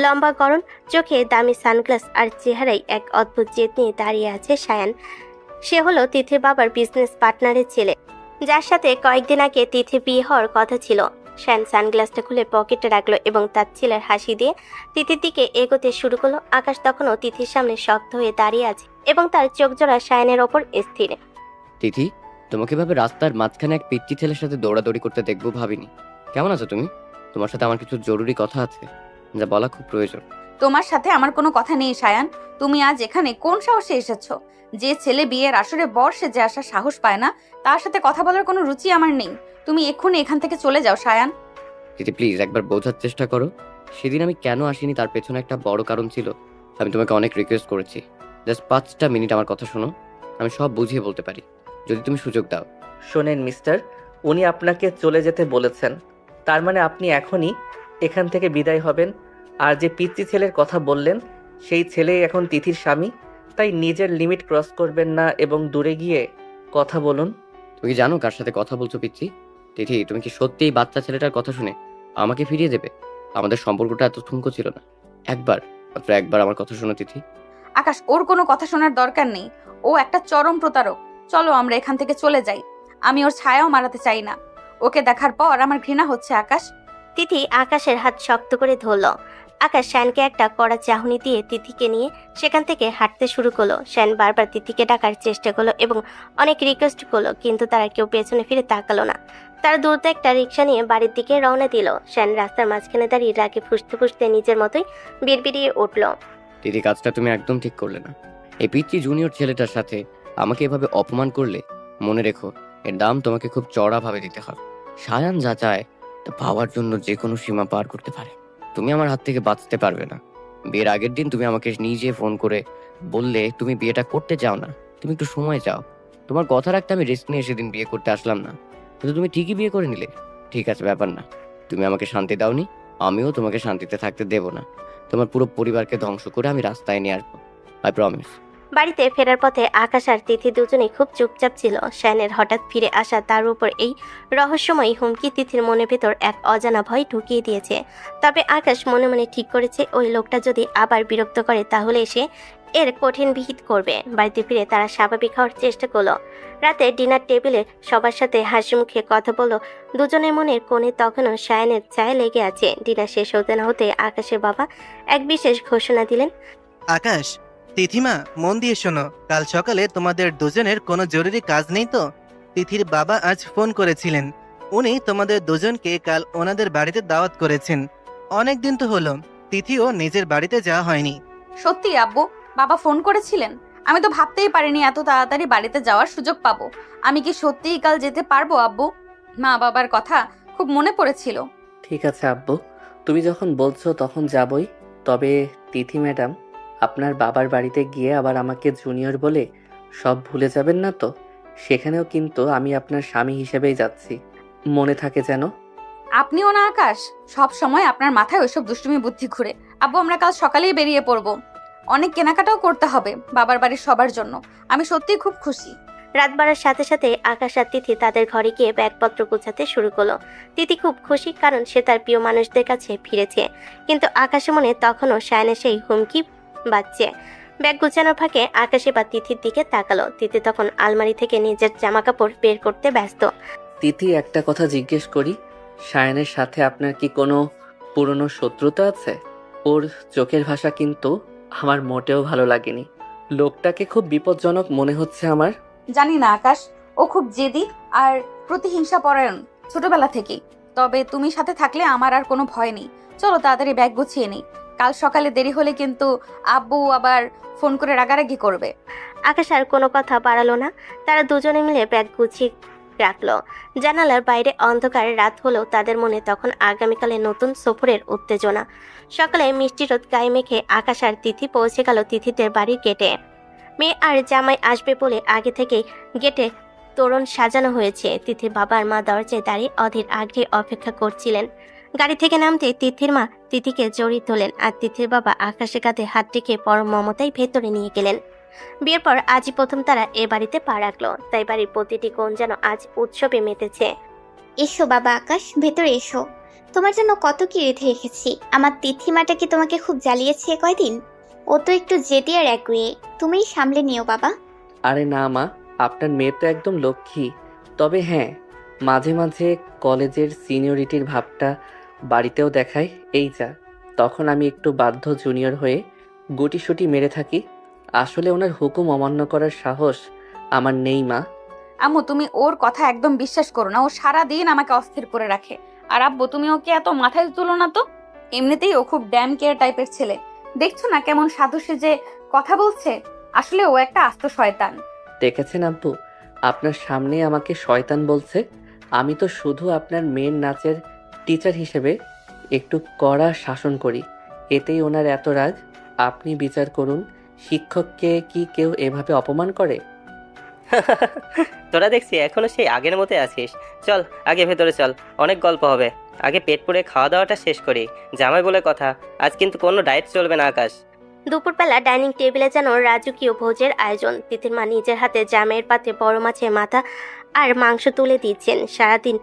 লম্বা গরম চোখে দামি সানগ্লাস আর চেহারায় এক অদ্ভুত জেদ নিয়ে দাঁড়িয়ে আছে সায়ান। সে হলো তিথির বাবার বিজনেস পার্টনারের ছেলে, যার সাথে কয়েকদিন আগে তিথির বিয়ে হওয়ার কথা ছিল। শ্যান সানগ্লাসটা খুলে পকেটে রাখলো এবং তার ছেলের হাসি দিয়ে তিথির দিকে এগোতে শুরু করলো। আকাশ তখনও তিথির সামনে শক্ত হয়ে দাঁড়িয়ে আছে এবং তার চোখ জোড়া সায়ানের ওপর স্থির। তিথি, তোমাকে ভাবে রাস্তার মাঝখানে এক পিচ্চি ছেলের সাথে দৌড়াদৌড়ি করতে দেখবো ভাবিনি। কেমন আছো তুমি? তোমার সাথে আমার কিছু জরুরি কথা আছে, যা বলা খুব প্রয়োজন। তোমার সাথে আমার কোনো কথা নেই সায়ান। তুমি আজ এখানে কোন সাহসে এসেছো? যে ছেলে বিয়ের আসরে বর সেজে আসার সাহস পায় না, তার সাথে কথা বলার কোনো রুচি আমার নেই। তুমি এক্ষুনি এখান থেকে চলে যাও সায়ান। তিথি প্লিজ একবার বোঝার চেষ্টা করো। সেদিন আমি কেন আসিনি তার পেছনে একটা বড় কারণ ছিল। আমি তোমাকে অনেক রিকোয়েস্ট করেছি, জাস্ট 5টা মিনিট আমার কথা শোনো, আমি সব বুঝিয়ে বলতে পারি যদি তুমি সুযোগ দাও। শোনেন মিস্টার, উনি আপনাকে চলে যেতে বলেছেন, তার মানে আপনি এখনই এখান থেকে বিদায় হবেন। আর যে পিচ্চি ছেলের কথা বললেন, সেই ছেলেই এখন তিথির স্বামী, তাই নিজের লিমিট ক্রস করবেন না এবং দূরে গিয়ে কথা বলুন। তুমি কি জানো কার সাথে কথা বলছো পিচ্চি? তিথি, তুমি কি সত্যি এই বাচ্চা ছেলেটার কথা শুনে আমাকে ফিরিয়ে দেবে? আমাদের সম্পর্কটা এত ঠুনকো ছিল না। একবার, মাত্র একবার আমার কথা শোনো তিথি। আকাশ, ওর কোনো কথা শোনার দরকার নেই। ও একটা চরম প্রতারক। চলো আমরা এখান থেকে চলে যাই। আমি ওর ছায়াও মারাতে চাই না। ওকে দেখার পর আমার ঘৃণা হচ্ছে আকাশ। তিথি আকাশের হাত শক্ত করে ধরল। আকাশ শ্যানকে একটা কড়া চাহনি দিয়ে তিথিকে নিয়ে সেখান থেকে হাঁটতে শুরু করলো। শ্যান বারবার তিথিকে ডাকার চেষ্টা করলো এবং অনেক রিকোয়েস্ট করলো, কিন্তু তারা কেউ পেছনে ফিরে তাকালো না। তারা দ্রুত একটা রিক্সা নিয়ে বাড়ির দিকে রওনা দিল। শ্যান রাস্তার মাঝখানে দাঁড়িয়ে রাগে ফুসতে ফুসতে নিজের মতোই বিড়বিড়িয়ে উঠল। তিথি, কাজটা তুমি একদম ঠিক করলে না। এই পিচ্চি জুনিয়র ছেলেটার সাথে আমাকে এভাবে অপমান করলে মনে রেখো, এর দাম তোমাকে খুব চড়াভাবে দিতে হবে। সায়ান যা চায় তা পাওয়ার জন্য যে কোনো সীমা পার করতে পারে। তুমি আমার হাত থেকে বাঁচতে পারবে না। বিয়ের আগের দিন তুমি আমাকে নিজে ফোন করে বললে তুমি বিয়েটা করতে চাও না, তুমি একটু সময় চাও। তোমার কথা রাখতে আমি রিস্ক নিয়ে সেদিন বিয়ে করতে আসলাম না, কিন্তু তুমি ঠিকই বিয়ে করে নিলে। ঠিক আছে, ব্যাপার না। তুমি আমাকে শান্তি দাওনি, আমিও তোমাকে শান্তিতে থাকতে দেব না। তোমার পুরো পরিবারকে ধ্বংস করে আমি রাস্তায় নিয়ে আসবো, আই প্রমিস। বাড়িতে ফেরার পথে আকাশ আর তিথি দুজনেই খুব চুপচাপ ছিল। শায়নের হঠাৎ ফিরে আসা, তার উপর এই রহস্যময়ী হুমকি তিথির মনের ভেতর এক অজানা ভয় ঢুকিয়ে দিয়েছে। তবে আকাশ মনে মনে ঠিক করেছে, ওই লোকটা যদি আবার বিরক্ত করে তাহলে সে এর কঠিন বিহিত করবে। বাড়িতে ফিরে তারা স্বাভাবিক হওয়ার চেষ্টা করলো। রাতে ডিনার টেবিলে সবার সাথে হাসি মুখে কথা বলল। দুজনের মনের কোণে তখনও শায়নের ছায়া লেগে আছে। ডিনার শেষ হতে না হতে আকাশের বাবা এক বিশেষ ঘোষণা দিলেন। আকাশ, তিথিমা, মন দিয়ে শোনো। কাল সকালে তোমাদের দুজনের কোনো জরুরি কাজ নেই তো? তিথির বাবা আজ ফোন করেছিলেন। উনি তোমাদের দুজনকে কাল ওনাদের বাড়িতে দাওয়াত করেছেন। অনেক দিন তো হলো, তিথিও নিজের বাড়িতে যাওয়া হয়নি। সত্যি আব্বু, বাবা ফোন করেছিলেন? আমি তো ভাবতেই পারিনি এত তাড়াতাড়ি বাড়িতে যাওয়ার সুযোগ পাবো। আমি কি সত্যিই কাল যেতে পারবো আব্বু? মা বাবার কথা খুব মনে পড়েছিল। ঠিক আছে আব্বু, তুমি যখন বলছো তখন যাবই। তবে তিথি ম্যাডাম, আপনার বাবার বাড়িতে গিয়ে আবার আমাকে জুনিয়র বলে সব ভুলে যাবেন না তো? সেখানেও কিন্তু আমি আপনার স্বামী হিসেবেই যাচ্ছি, মনে থাকে যেন। আপনিও না আকাশ, সব সময় আপনার মাথায় ওইসব দুষ্টুমি বুদ্ধি ঘুরে। আব্বু, আমরা কাল সকালেই বেরিয়ে পড়বো। অনেক কেনাকাটাও করতে হবে বাবার বাড়ির সবার জন্য। আমি সত্যিই খুব খুশি। রাত বাড়ার সাথে সাথে আকাশ আর তিথি তাদের ঘরে গিয়ে ব্যাগপত্র গুছাতে শুরু করলো। তিথি খুব খুশি, কারণ সে তার প্রিয় মানুষদের কাছে ফিরেছে। কিন্তু আকাশের মনে তখনও শায়নের সেই হুমকি বাজছে। ব্যাগ গুছানোর ফাঁকে আকাশ এবার তিথির দিকে তাকালো। তিথি তখন আলমারি থেকে নিজের জামা কাপড় বের করতে ব্যস্ত। তিথি, একটা কথা জিজ্ঞেস করি, শায়নের সাথে আপনার কি কোনো পুরনো শত্রুতা আছে? ওর চোখের ভাষা কিন্তু আমার মোটেও ভালো লাগেনি। লোকটাকে খুব বিপজ্জনক মনে হচ্ছে আমার। জানি না আকাশ, ও খুব জেদি আর প্রতিহিংসা পরায়ণ ছোটবেলা থেকেই। তবে তুমি সাথে থাকলে আমার আর কোনো ভয় নেই। চলো তাড়াতাড়ি ব্যাগ গুছিয়ে নিই। কাল সকালে দেরি হলে কিন্তু আব্বু আবার ফোন করে রাগারাগি করবে। আকাশ আর কোনো কথা বাড়ালো না। তারা দুজনে মিলে ব্যাগ গুছিয়ে রাখলো। জানালার বাইরে অন্ধকার রাত হলেও তাদের মনে তখন আগামীকালে নতুন সফরের উত্তেজনা। সকালে মিষ্টি রোদ গায়ে মেখে আকাশ আর তিথি পৌঁছে গেল তিথিদের বাড়ির গেটে। মেয়ে আর জামাই আসবে বলে আগে থেকেই গেটে তোরণ সাজানো হয়েছে। তিথির বাবা আর মা দরজায় দাঁড়িয়ে অধীর আগ্রহে অপেক্ষা করছিলেন। গাড়ি থেকে নামতে তিথির মা তিথিকে জড়িয়ে তোলেন, আর তিথির বাবা আকাশের কাঁধে হাত রেখে পরম মমতায় ভেতরে নিয়ে গেলেন। বিয়ের পর আজই প্রথম তারা এ বাড়িতে পা রাখলো, তাই বাড়ির প্রতিটি কোণ যেন আজ উৎসবে মেতেছে। এসো বাবা আকাশ, ভেতরে এসো। তোমার জন্য কত কি রেঁধে রেখেছি। আমার তিথিমাটা কি তোমাকে খুব জ্বালিয়েছে কয়দিন? ও তো একটু জেদি আর একগুঁয়ে, তুমিই সামলে নিও বাবা। আরে না মা, আপনার মেয়ে তো একদম লক্ষ্মী। তবে হ্যাঁ, মাঝে মাঝে কলেজের সিনিয়রিটির ভাবটা বাড়িতেও দেখায়। এই যা, তখন আমি একটু বাধ্য জুনিয়র হয়ে গুটিসুটি মেরে থাকি। আসলে ওনার হুকুম অমান্য করার সাহস আমার নেই মা। আম্মু, তুমি ওর কথা একদম বিশ্বাস করো না। ও সারা দিন আমাকে অস্থির করে রাখে। আর আব্বু, তুমি ওকে এত মাথায় তুলো না তো। এমনিতেই ও খুব ড্যাম কেয়ার টাইপের ছেলে। দেখছো না কেমন সাধু সেজে কথা বলছে? আসলে ও একটা আস্ত শয়তান। দেখেছেন আব্বু, আপনার সামনে আমাকে শয়তান বলছে। আমি তো শুধু আপনার মেয়ের নাচের টিচার হিসেবে একটু কড়া শাসন করি, এতেই ওনার এত রাগ। আপনি বিচার করুন, শিক্ষককে কি কেউ এভাবে অপমান করে? তোরা দেখছি এখনো সেই আগের মতোই আছিস। চল আগে ভেতরে চল, অনেক গল্প হবে। আগে পেট পুড়ে খাওয়া দাওয়াটা শেষ করি। জামাই বলে কথা, আজ কিন্তু কোনো ডায়েট চলবে না আকাশ। দুপুরবেলা ডাইনিং টেবিলে যেন রাজকীয় ভোজের আয়োজন। তিথির মা নিজের হাতে জামের পাতে বড় মাছের মাথা আর মাংস তুলে দিচ্ছেন। সারাদিন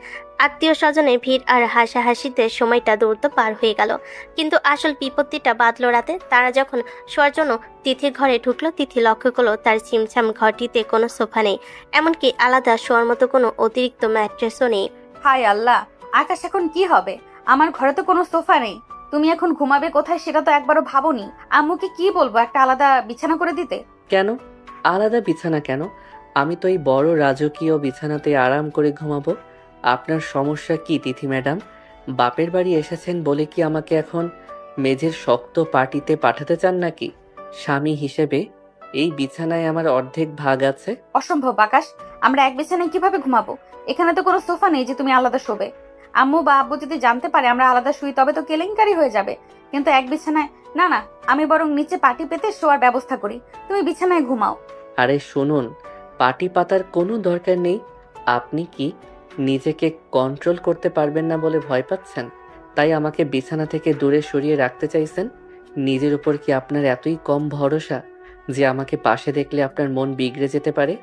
আত্মীয় স্বজনের ভিড় আর হাসাহাসিতে সময়টা দ্রুত পার হয়ে গেল। কিন্তু আসল বিপত্তিটা বাঁধল রাতে। তারা যখন শোয়ার জন্য তিথির ঘরে ঢুকলো, তিথি লক্ষ্য করলো তার ছিমছাম ঘরটিতে কোনো সোফা নেই, এমনকি আলাদা শোয়ার মতো কোনো অতিরিক্ত ম্যাট্রেসও নেই। হায় আল্লাহ, আকাশ এখন কি হবে? আমার ঘরে তো কোনো সোফা নেই। তুমি এখন ঘুমাবে কোথায় সেটা তো একবারও ভাবোনি। আম্মুকে কি বলবো একটা আলাদা বিছানা করে দিতে? কেন আলাদা বিছানা কেন? আমি তো এই বড় রাজকীয় বিছানাতে আরাম করে ঘুমাবো। আপনার সমস্যা কি তিথি ম্যাডাম? বাপের বাড়ি এসেছেন বলে কি আমাকে এখন মেঝের শক্ত পাটিতে পাঠাতে চান নাকি? স্বামী হিসেবে এই বিছানায় আমার অর্ধেক ভাগ আছে। অসম্ভব আকাশ, আমরা এক বিছানায় কিভাবে ঘুমাবো? এখানে তো কোনো সোফা নেই যে তুমি আলাদা শোবে। আম্মু বা আব্বু যদি জানতে পারে আমরা আলাদা শুই তবে তো কেলেঙ্কারি হয়ে যাবে। কিন্তু এক বিছানায় না না, আমি বরং নিচে পাটি পেতে শোয়ার ব্যবস্থা করি, তুমি বিছানায় ঘুমাও। আরে শুনুন, পাটি পাতার কোনো দরকার নেই। আপনি কি নিজেকে কন্ট্রোল করতে পারবেন না বলে ভয় পাচ্ছেন, তাই আমাকে বিছানা থেকে দূরে সরিয়ে রাখতে চাইছেন? নিজের উপর কি আপনার এতই কম ভরসা যে আমাকে পাশে দেখলে আপনার মন বিগড়ে যেতে পারে?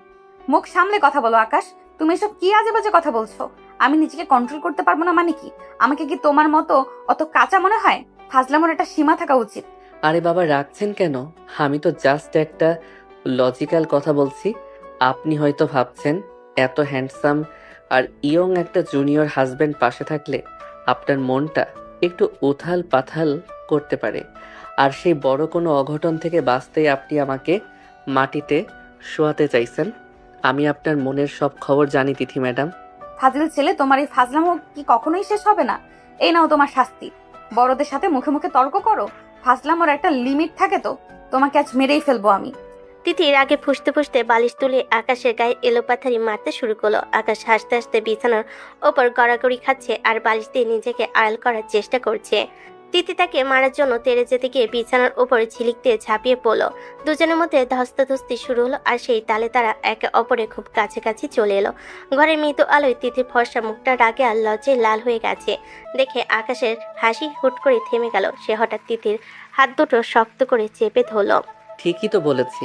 মুখ সামলে কথা বলো আকাশ, তুমি এসব কি আজে বাজে কথা বলছো? আমি নিজেকে কন্ট্রোল করতে পারবো না মানে কি? আমাকে কি তোমার মতো অত কাঁচা মনে হয়? ফাজলামোর একটা সীমা থাকা উচিত। আরে বাবা, রাখছেন কেন? আমি তো জাস্ট একটা লজিক্যাল কথা বলছি। আপনি হয়তো ভাবছেন এত হ্যান্ডসাম আর ইয়ং একটা জুনিয়র হাজবেন্ড পাশে থাকলে আপনার মনটা একটু উথাল পাথাল করতে পারে, আর সেই বড় কোনো অঘটন থেকে বাঁচতেই আপনি আমাকে মাটিতে শোয়াতে চাইছেন। আমি আপনার মনের সব খবর জানি তিথি ম্যাডাম। ফাজিল ছেলে, তোমার এই ফাজলামো কি কখনোই শেষ হবে না? এই নাও তোমার শাস্তি। বড়দের সাথে মুখে মুখে তর্ক করো, ফাজলামোর একটা লিমিট থাকে তো। তোমাকে আজ মেরেই ফেলবো আমি। তিথির আগে ফুসতে ফুসতে বালিশ তুলে আকাশের গায়ে এলোপাথারি মারতে শুরু করলো। আকাশ হাসতে হাসতে বিছানার ওপর গড়াগড়ি খাচ্ছে আর বালিশ দিয়ে নিজেকে আড়াল করার চেষ্টা করছে। তিথি তাকে মারার জন্য তেড়ে যেতে গিয়ে বিছানার উপর ঝিলিক দিয়ে ঝাঁপিয়ে পড়লো। দুজনের মধ্যে ধস্তাধস্তি শুরু হলো আর সেই তালে তারা একে অপরের খুব কাছাকাছি চলে এলো। ঘরের মৃদু আলোয় তিথির ফর্সা মুখটা রাগে আর লজ্জায় লাল হয়ে গেছে দেখে আকাশের হাসি হুট করে থেমে গেল। সে হঠাৎ তিথির হাত দুটো শক্ত করে চেপে ধরলো। ঠিকই তো বলেছি,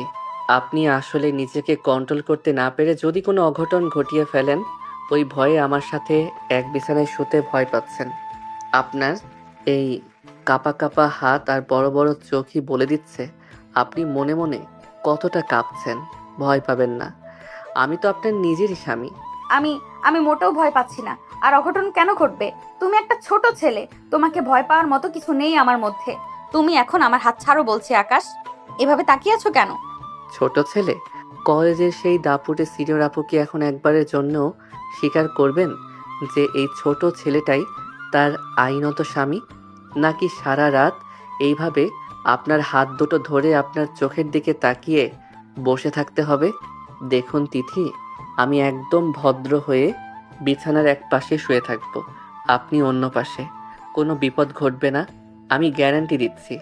আপনি আসলে নিজেকে কন্ট্রোল করতে না পেরে যদি কোনো অঘটন ঘটিয়ে ফেলেন, ওই ভয়ে আমার সাথে এক বিছানায় শুতে ভয় পাচ্ছেন। আপনার এই কাঁপা কাঁপা হাত আর বড় বড় চোখই বলে দিচ্ছে আপনি মনে মনে কতটা কাঁপছেন। ভয় পাবেন না, আমি তো আপনার নিজেরই স্বামী। আমি আমি মোটেও ভয় পাচ্ছি না। আর অঘটন কেন ঘটবে? তুমি একটা ছোট ছেলে, তোমাকে ভয় পাওয়ার মতো কিছু নেই আমার মধ্যে। তুমি এখন আমার হাত ছাড়ো বলছি। আকাশ, এভাবে তাকিয়ে আছো কেন? ছোট ছেলে? কলেজের সেই দাপুটে সিনিয়র আপু কি এখন একবারের জন্য স্বীকার করবেন যে এই ছোট ছেলেটাই তার আইনত স্বামী? নাকি সারা রাত এইভাবে আপনার হাত দুটো ধরে আপনার চোখের দিকে তাকিয়ে বসে থাকতে হবে? দেখুন তিথি, আমি একদম ভদ্র হয়ে বিছানার এক পাশে শুয়ে থাকবো, আপনি অন্য পাশে। কোনো বিপদ ঘটবে না, আমি গ্যারান্টি দিচ্ছি।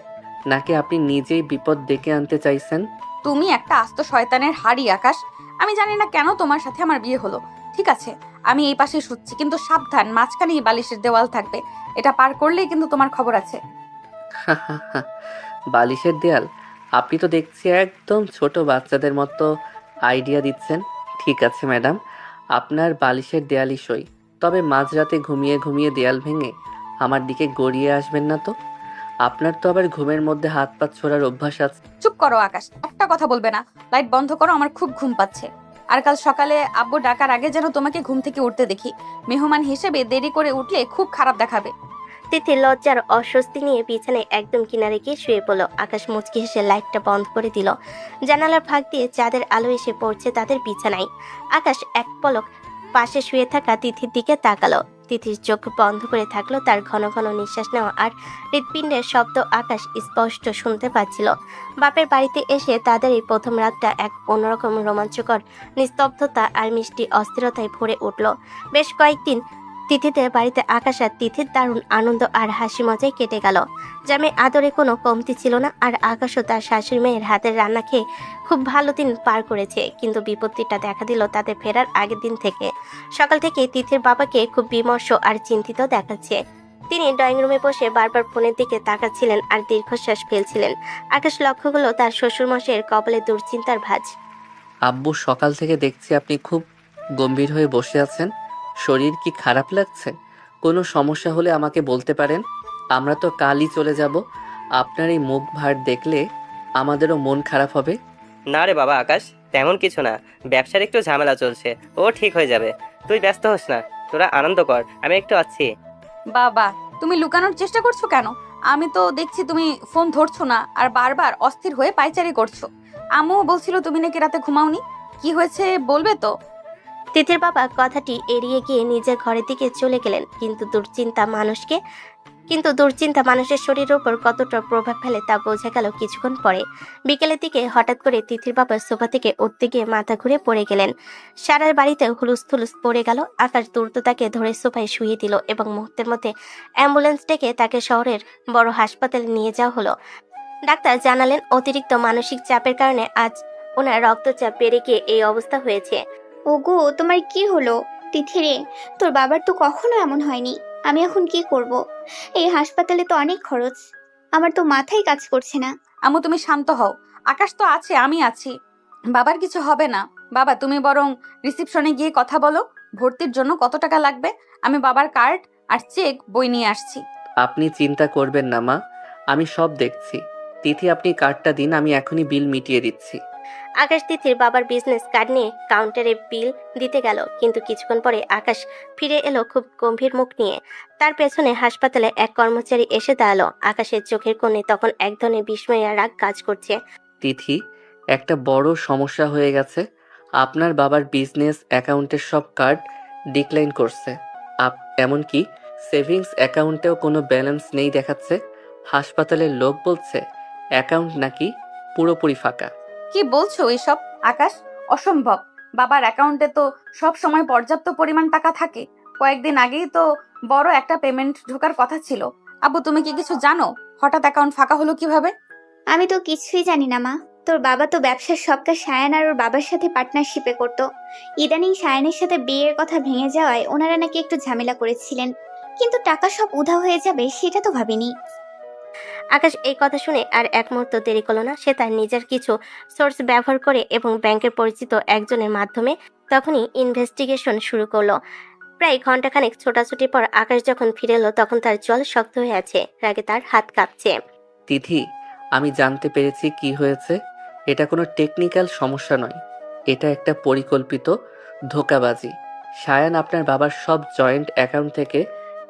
নাকি আপনি নিজেই বিপদ ডেকে আনতে চাইছেন? তুমি একটা আস্ত শয়তানের হাড়ি আকাশ। আমি জানি না কেন তোমার সাথে আমার বিয়ে হলো। ঠিক আছে, আমি এই পাশে শুচ্ছি, কিন্তু সাবধান, মাঝখানেই বালিশের দেওয়াল থাকবে। এটা পার করলেই কিন্তু তোমার খবর আছে। বালিশের দেয়াল? আপনি তো দেখছি একদম ছোট বাচ্চাদের মতো আইডিয়া দিচ্ছেন। ঠিক আছে ম্যাডাম, আপনার বালিশের দেয়ালই সই, তবে মাঝরাতে ঘুমিয়ে ঘুমিয়ে দেয়াল ভেঙে আমার দিকে গড়িয়ে আসবেন না তো। আপনার তো আবার ঘুমের মধ্যে হাত পা ছোড়ার অভ্যাস আছে। চুপ করো আকাশ, একটা কথা বলবে না। লাইট বন্ধ করো, আমার খুব ঘুম পাচ্ছে। আর কাল সকালে আব্বু ডাকার আগে যেন তোমাকে ঘুম থেকে উঠতে দেখি। মেহমান হিসেবে দেরি করে উঠলে খুব খারাপ দেখাবে। তিথি লজ্জার অস্বস্তি নিয়ে বিছানায় একদম কিনারে গিয়ে শুয়ে পড়ল। আকাশ মুচকি হেসে লাইটটা বন্ধ করে দিল। জানালার ফাঁক দিয়ে চাঁদের আলো এসে পড়ছে তাদের বিছানায়। আকাশ এক পলক পাশে শুয়ে থাকা তিথির দিকে তাকালো। তিথির চোখ বন্ধ করে থাকলো। তার ঘন ঘন নিঃশ্বাস নেওয়া আর হৃৎপিণ্ডের শব্দ আকাশ স্পষ্ট শুনতে পাচ্ছিল। বাপের বাড়িতে এসে তাদের এই প্রথম রাতটা এক অন্যরকম রোমাঞ্চকর নিস্তব্ধতা আর মিষ্টি অস্থিরতায় ভরে উঠল। বেশ কয়েকদিন তিথিদের বাড়িতে আকাশ আর তিথির দারুণ আনন্দ আর হাসি মজায় কেটে গেল। জামে আদরে কোনো কমতি ছিল না, আর আকাশও তার শাশুড়ি মায়ের হাতের রান্না খেয়ে খুব ভালো দিন পার করেছে। কিন্তু বিপত্তিটা দেখা দিল তাদের ফেরার আগের দিন থেকে। সকাল থেকে তিথির বাবাকে খুব বিমর্ষ আর চিন্তিত দেখাচ্ছে। তিনি ড্রয়িং রুমে বসে বারবার ফোনের দিকে তাকাচ্ছিলেন আর দীর্ঘশ্বাস ফেলছিলেন। আকাশ লক্ষ্য করল তার শ্বশুরমশাইয়ের কপালে দুশ্চিন্তার ভাঁজ। আব্বু, সকাল থেকে দেখছি আপনি খুব গম্ভীর হয়ে বসে আছেন। শরীর কি খারাপ লাগছে? কোনো সমস্যা হলে আমাকে বলতে পারেন, আমরা তো কালই চলে যাব। আপনার এই মুখ ভার দেখলে আমাদেরও মন খারাপ হবে। না রে বাবা আকাশ, তেমন কিছু না। ব্যবসার একটু ঝামেলা চলছে, ও ঠিক হয়ে যাবে। তুই ব্যস্ত হোস না, তোরা আনন্দ কর, আমি একটু আছি। বাবা, তুমি লুকানোর চেষ্টা করছো কেন? আমি তো দেখছি তুমি ফোন ধরছো না আর বারবার অস্থির হয়ে পায়চারি করছো। আম্মুও বলছিল তুমি নাকি রাতে ঘুমাওনি। কি হয়েছে বলবে তো? তিথির বাবা কথাটি এড়িয়ে গিয়ে নিজের ঘরের দিকে চলে গেলেন, কিন্তু দুশ্চিন্তা মানুষকে কিন্তু দুশ্চিন্তা মানুষের শরীরের উপর কতটা প্রভাব ফেলে তা বোঝা গেল কিছুক্ষণ পরে। বিকেলের দিকে হঠাৎ করে তিথির বাবা সোফা থেকে উঠতে গিয়ে মাথা ঘুরে পড়ে গেলেন। সারা বাড়িতে হুলুস থুলুস পড়ে গেল। আকাশ দ্রুত তাকে ধরে সোফায় শুয়ে দিল এবং মুহূর্তের মধ্যে অ্যাম্বুলেন্স ডেকে তাকে শহরের বড় হাসপাতালে নিয়ে যাওয়া হলো। ডাক্তার জানালেন অতিরিক্ত মানসিক চাপের কারণে আজ ওনার রক্তচাপ বেড়ে গিয়ে এই অবস্থা হয়েছে। ওগো, তোমার কি হলো? তিথিরে, তোর বাবার তো কখনো এমন হয়নি। আমি এখন কি করব? এই হাসপাতালে তো অনেক খরচ। আমার তো মাথায় কাজ করছে না। আম্মু তুমি শান্ত হও, আকাশ তো আছে, আমি আছি, বাবার কিছু হবে না। বাবা তুমি বরং রিসিপশনে গিয়ে কথা বলো, ভর্তির জন্য কত টাকা লাগবে। আমি বাবার কার্ড আর চেক বই নিয়ে আসছি। আপনি চিন্তা করবেন না মা, আমি সব দেখছি। তিথি আপনি কার্ডটা দিন, আমি এখনই বিল মিটিয়ে দিচ্ছি। আকাশ তিথির বাবার বিজনেস কার্ড নিয়ে কাউন্টারে বিল দিতে গেল, কিন্তু কিছুক্ষণ পরে আকাশ ফিরে এলো খুব গম্ভীর মুখ নিয়ে। তার পেছনে হাসপাতালে এক কর্মচারী এসে দাঁড়ালো। আকাশের চোখের কোণে তখন এক ধরনের বিস্ময় আর রাগ কাজ করছে। তিথি, একটা বড় সমস্যা হয়ে গেছে। আপনার বাবার বিজনেস অ্যাকাউন্টের সব কার্ড ডিক্লাইন করছে। এমনকি সেভিংস অ্যাকাউন্টেও কোনো ব্যালেন্স নেই দেখাচ্ছে। হাসপাতালের লোক বলছে অ্যাকাউন্ট নাকি পুরোপুরি ফাঁকা। কি বলছো এসব আকাশ? অসম্ভব। বাবার অ্যাকাউন্টে তো সব সময় পর্যাপ্ত পরিমাণ টাকা থাকে। কয়েকদিন আগেই তো বড় একটা পেমেন্ট ঢোকার কথা ছিল। আব্বু তুমি কি কিছু জানো? হঠাৎ অ্যাকাউন্ট ফাঁকা হলো কিভাবে? আমি তো কিছুই জানি না মা। তোর বাবা তো ব্যবসার সব কাজ সায়ান আর ওর বাবার সাথে পার্টনারশিপে করতো। ইদানিং সায়ানের সাথে বিয়ের কথা ভেঙে যাওয়ায় ওনারা নাকি একটু ঝামেলা করেছিলেন, কিন্তু টাকা সব উধাও হয়ে যাবে সেটা তো ভাবিনি। আকাশ এই কথা শুনে আর এক মুহূর্ত দেরি করলো না। সে তার নিজের কিছু সোর্স ব্যবহার করে এবং ব্যাংকের পরিচিত একজনের মাধ্যমে তখনই ইনভেস্টিগেশন শুরু করলো। প্রায় ঘন্টাখানেক ছোটাছুটির পর আকাশ যখন ফিরে এলো তখন তার জল শক্ত হয়ে আছে, রাগে তার হাত কাঁপছে। তিথি, আমি জানতে পেরেছি কি হয়েছে। এটা কোনো টেকনিক্যাল সমস্যা নয়, এটা একটা পরিকল্পিত ধোঁকাবাজি। সায়ান আপনার বাবার সব জয়েন্ট অ্যাকাউন্ট থেকে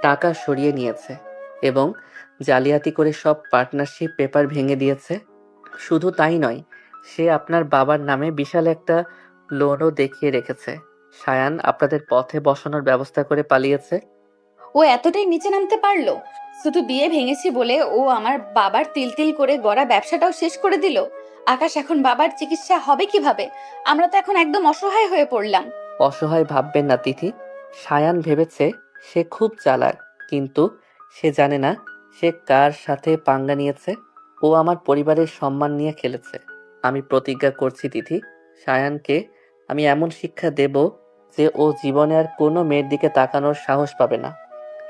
টাকা সরিয়ে নিয়েছে এবং জালিয়াতি করে সব পার্টনারশিপ পেপার ভেঙে দিয়েছে। শুধু তাই নয়, সে আপনার বাবার নামে বিশাল একটা লোনও দেখিয়ে রেখেছে। সায়ান আপনাদের পথে বসানোর ব্যবস্থা করে পালিয়েছে। ও এতটাই নিচে নামতে পারলো? শুধু বিয়ে ভেঙেছি বলে ও আমার বাবার তিল তিল করে গড়া ব্যবসাটাও শেষ করে দিল। আকাশ এখন বাবার চিকিৎসা হবে কিভাবে? আমরা তো এখন একদম অসহায় হয়ে পড়লাম। অসহায় ভাববেন না তিথি। সায়ান ভেবেছে সে খুব চালাক, কিন্তু সে জানে না সে কার সাথে পাঙ্গা নিয়েছে। ও আমার পরিবারের সম্মান নিয়ে খেলেছে। আমি প্রতিজ্ঞা করছি তিথি, সায়ানকে আমি এমন শিক্ষা দেব যে ও জীবনে আর কোনো মেয়ের দিকে তাকানোর সাহস পাবে না।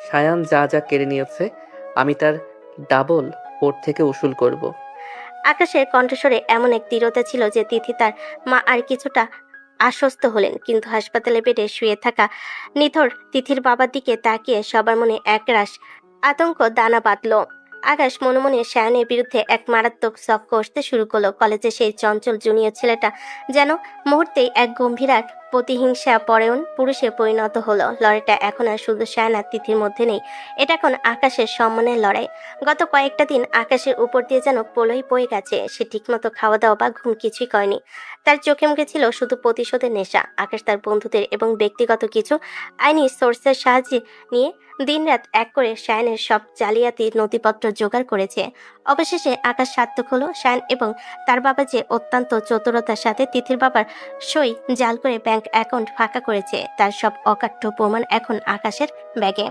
সায়ান যা যা কেড়ে নিয়েছে আমি তার ডাবল ওর থেকে উসুল করব। আকাশের কণ্ঠস্বরে এমন এক দৃঢ়তা ছিল যে তিথি তার মা আর কিছুটা আশ্বস্ত হলেন, কিন্তু হাসপাতালে বেডে শুয়ে থাকা নিথর তিথির বাবার দিকে তাকিয়ে সবার মনে একরাশ আতঙ্ক দানা বাঁধল। আকাশ মনে মনে সায়ানের বিরুদ্ধে এক মারাত্মক শখ কষতে শুরু করলো। কলেজে সেই চঞ্চল জুনিয়র ছেলেটা যেন মুহূর্তেই এক গম্ভীর আর প্রতিহিংসা পরায়ণ পুরুষে পরিণত হলো। লড়াইটা এখন আর শুধু সায়ান আর তিথির মধ্যে নেই, এটা এখন আকাশের সম্মানের লড়াই। গত কয়েকটা দিন আকাশের উপর দিয়ে যেন প্রলয় বয়ে গেছে। সে ঠিকমতো খাওয়া দাওয়া বা ঘুম কিছুই করেনি। তার চোখে মুখে ছিল শুধু প্রতিশোধের নেশা। আকাশ তার বন্ধুদের এবং ব্যক্তিগত কিছু আইনি সোর্সের সাহায্যে নিয়ে দিনরাত এক করে সায়ানের সব জালিয়াতি নথিপত্র জোগাড় করেছে। অবশেষে আকাশ সার্থক হলো। সায়ান এবং তার বাবা যে অত্যন্ত চতুরতার সাথে তিথির বাবার সই জাল করে ব্যাংক অ্যাকাউন্ট ফাঁকা করেছে তার সব অকাঠ্য প্রমাণ এখন আকাশের ব্যাগে।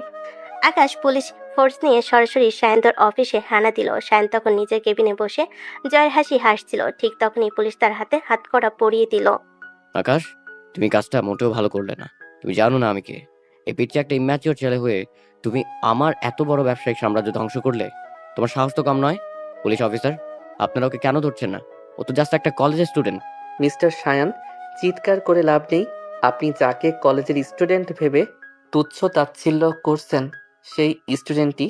আকাশ পুলিশ ফোর্স নিয়ে সরাসরি সায়ন্তর অফিসে হানা দিল। সায়ন তখন নিজের কেবিনে বসে জয়ের হাসি হাসছিল। ঠিক তখনই পুলিশ তার হাতে হাতকড়া পরিয়ে দিল। আকাশ, তুমি কাজটা মোটেও ভালো করলে না। তুমি জানো না আমি কে? এই পিচ্ছে একটা ইম্যাচিওর ছেলে হয়ে তুমি আমার এত বড় ব্যবসায়িক সাম্রাজ্য ধ্বংস করলে। তোমার সাহস তো কম নয়। পুলিশ অফিসার, আপনারা ওকে কেন ধরছেন না? ও তো জাস্ট একটা কলেজের স্টুডেন্ট। মিস্টার সায়ান, চিৎকার করে লাভ নেই। আপনি যাকে কলেজের স্টুডেন্ট ভেবে তুচ্ছ তাচ্ছিল্য করছেন সেই স্টুডেন্টই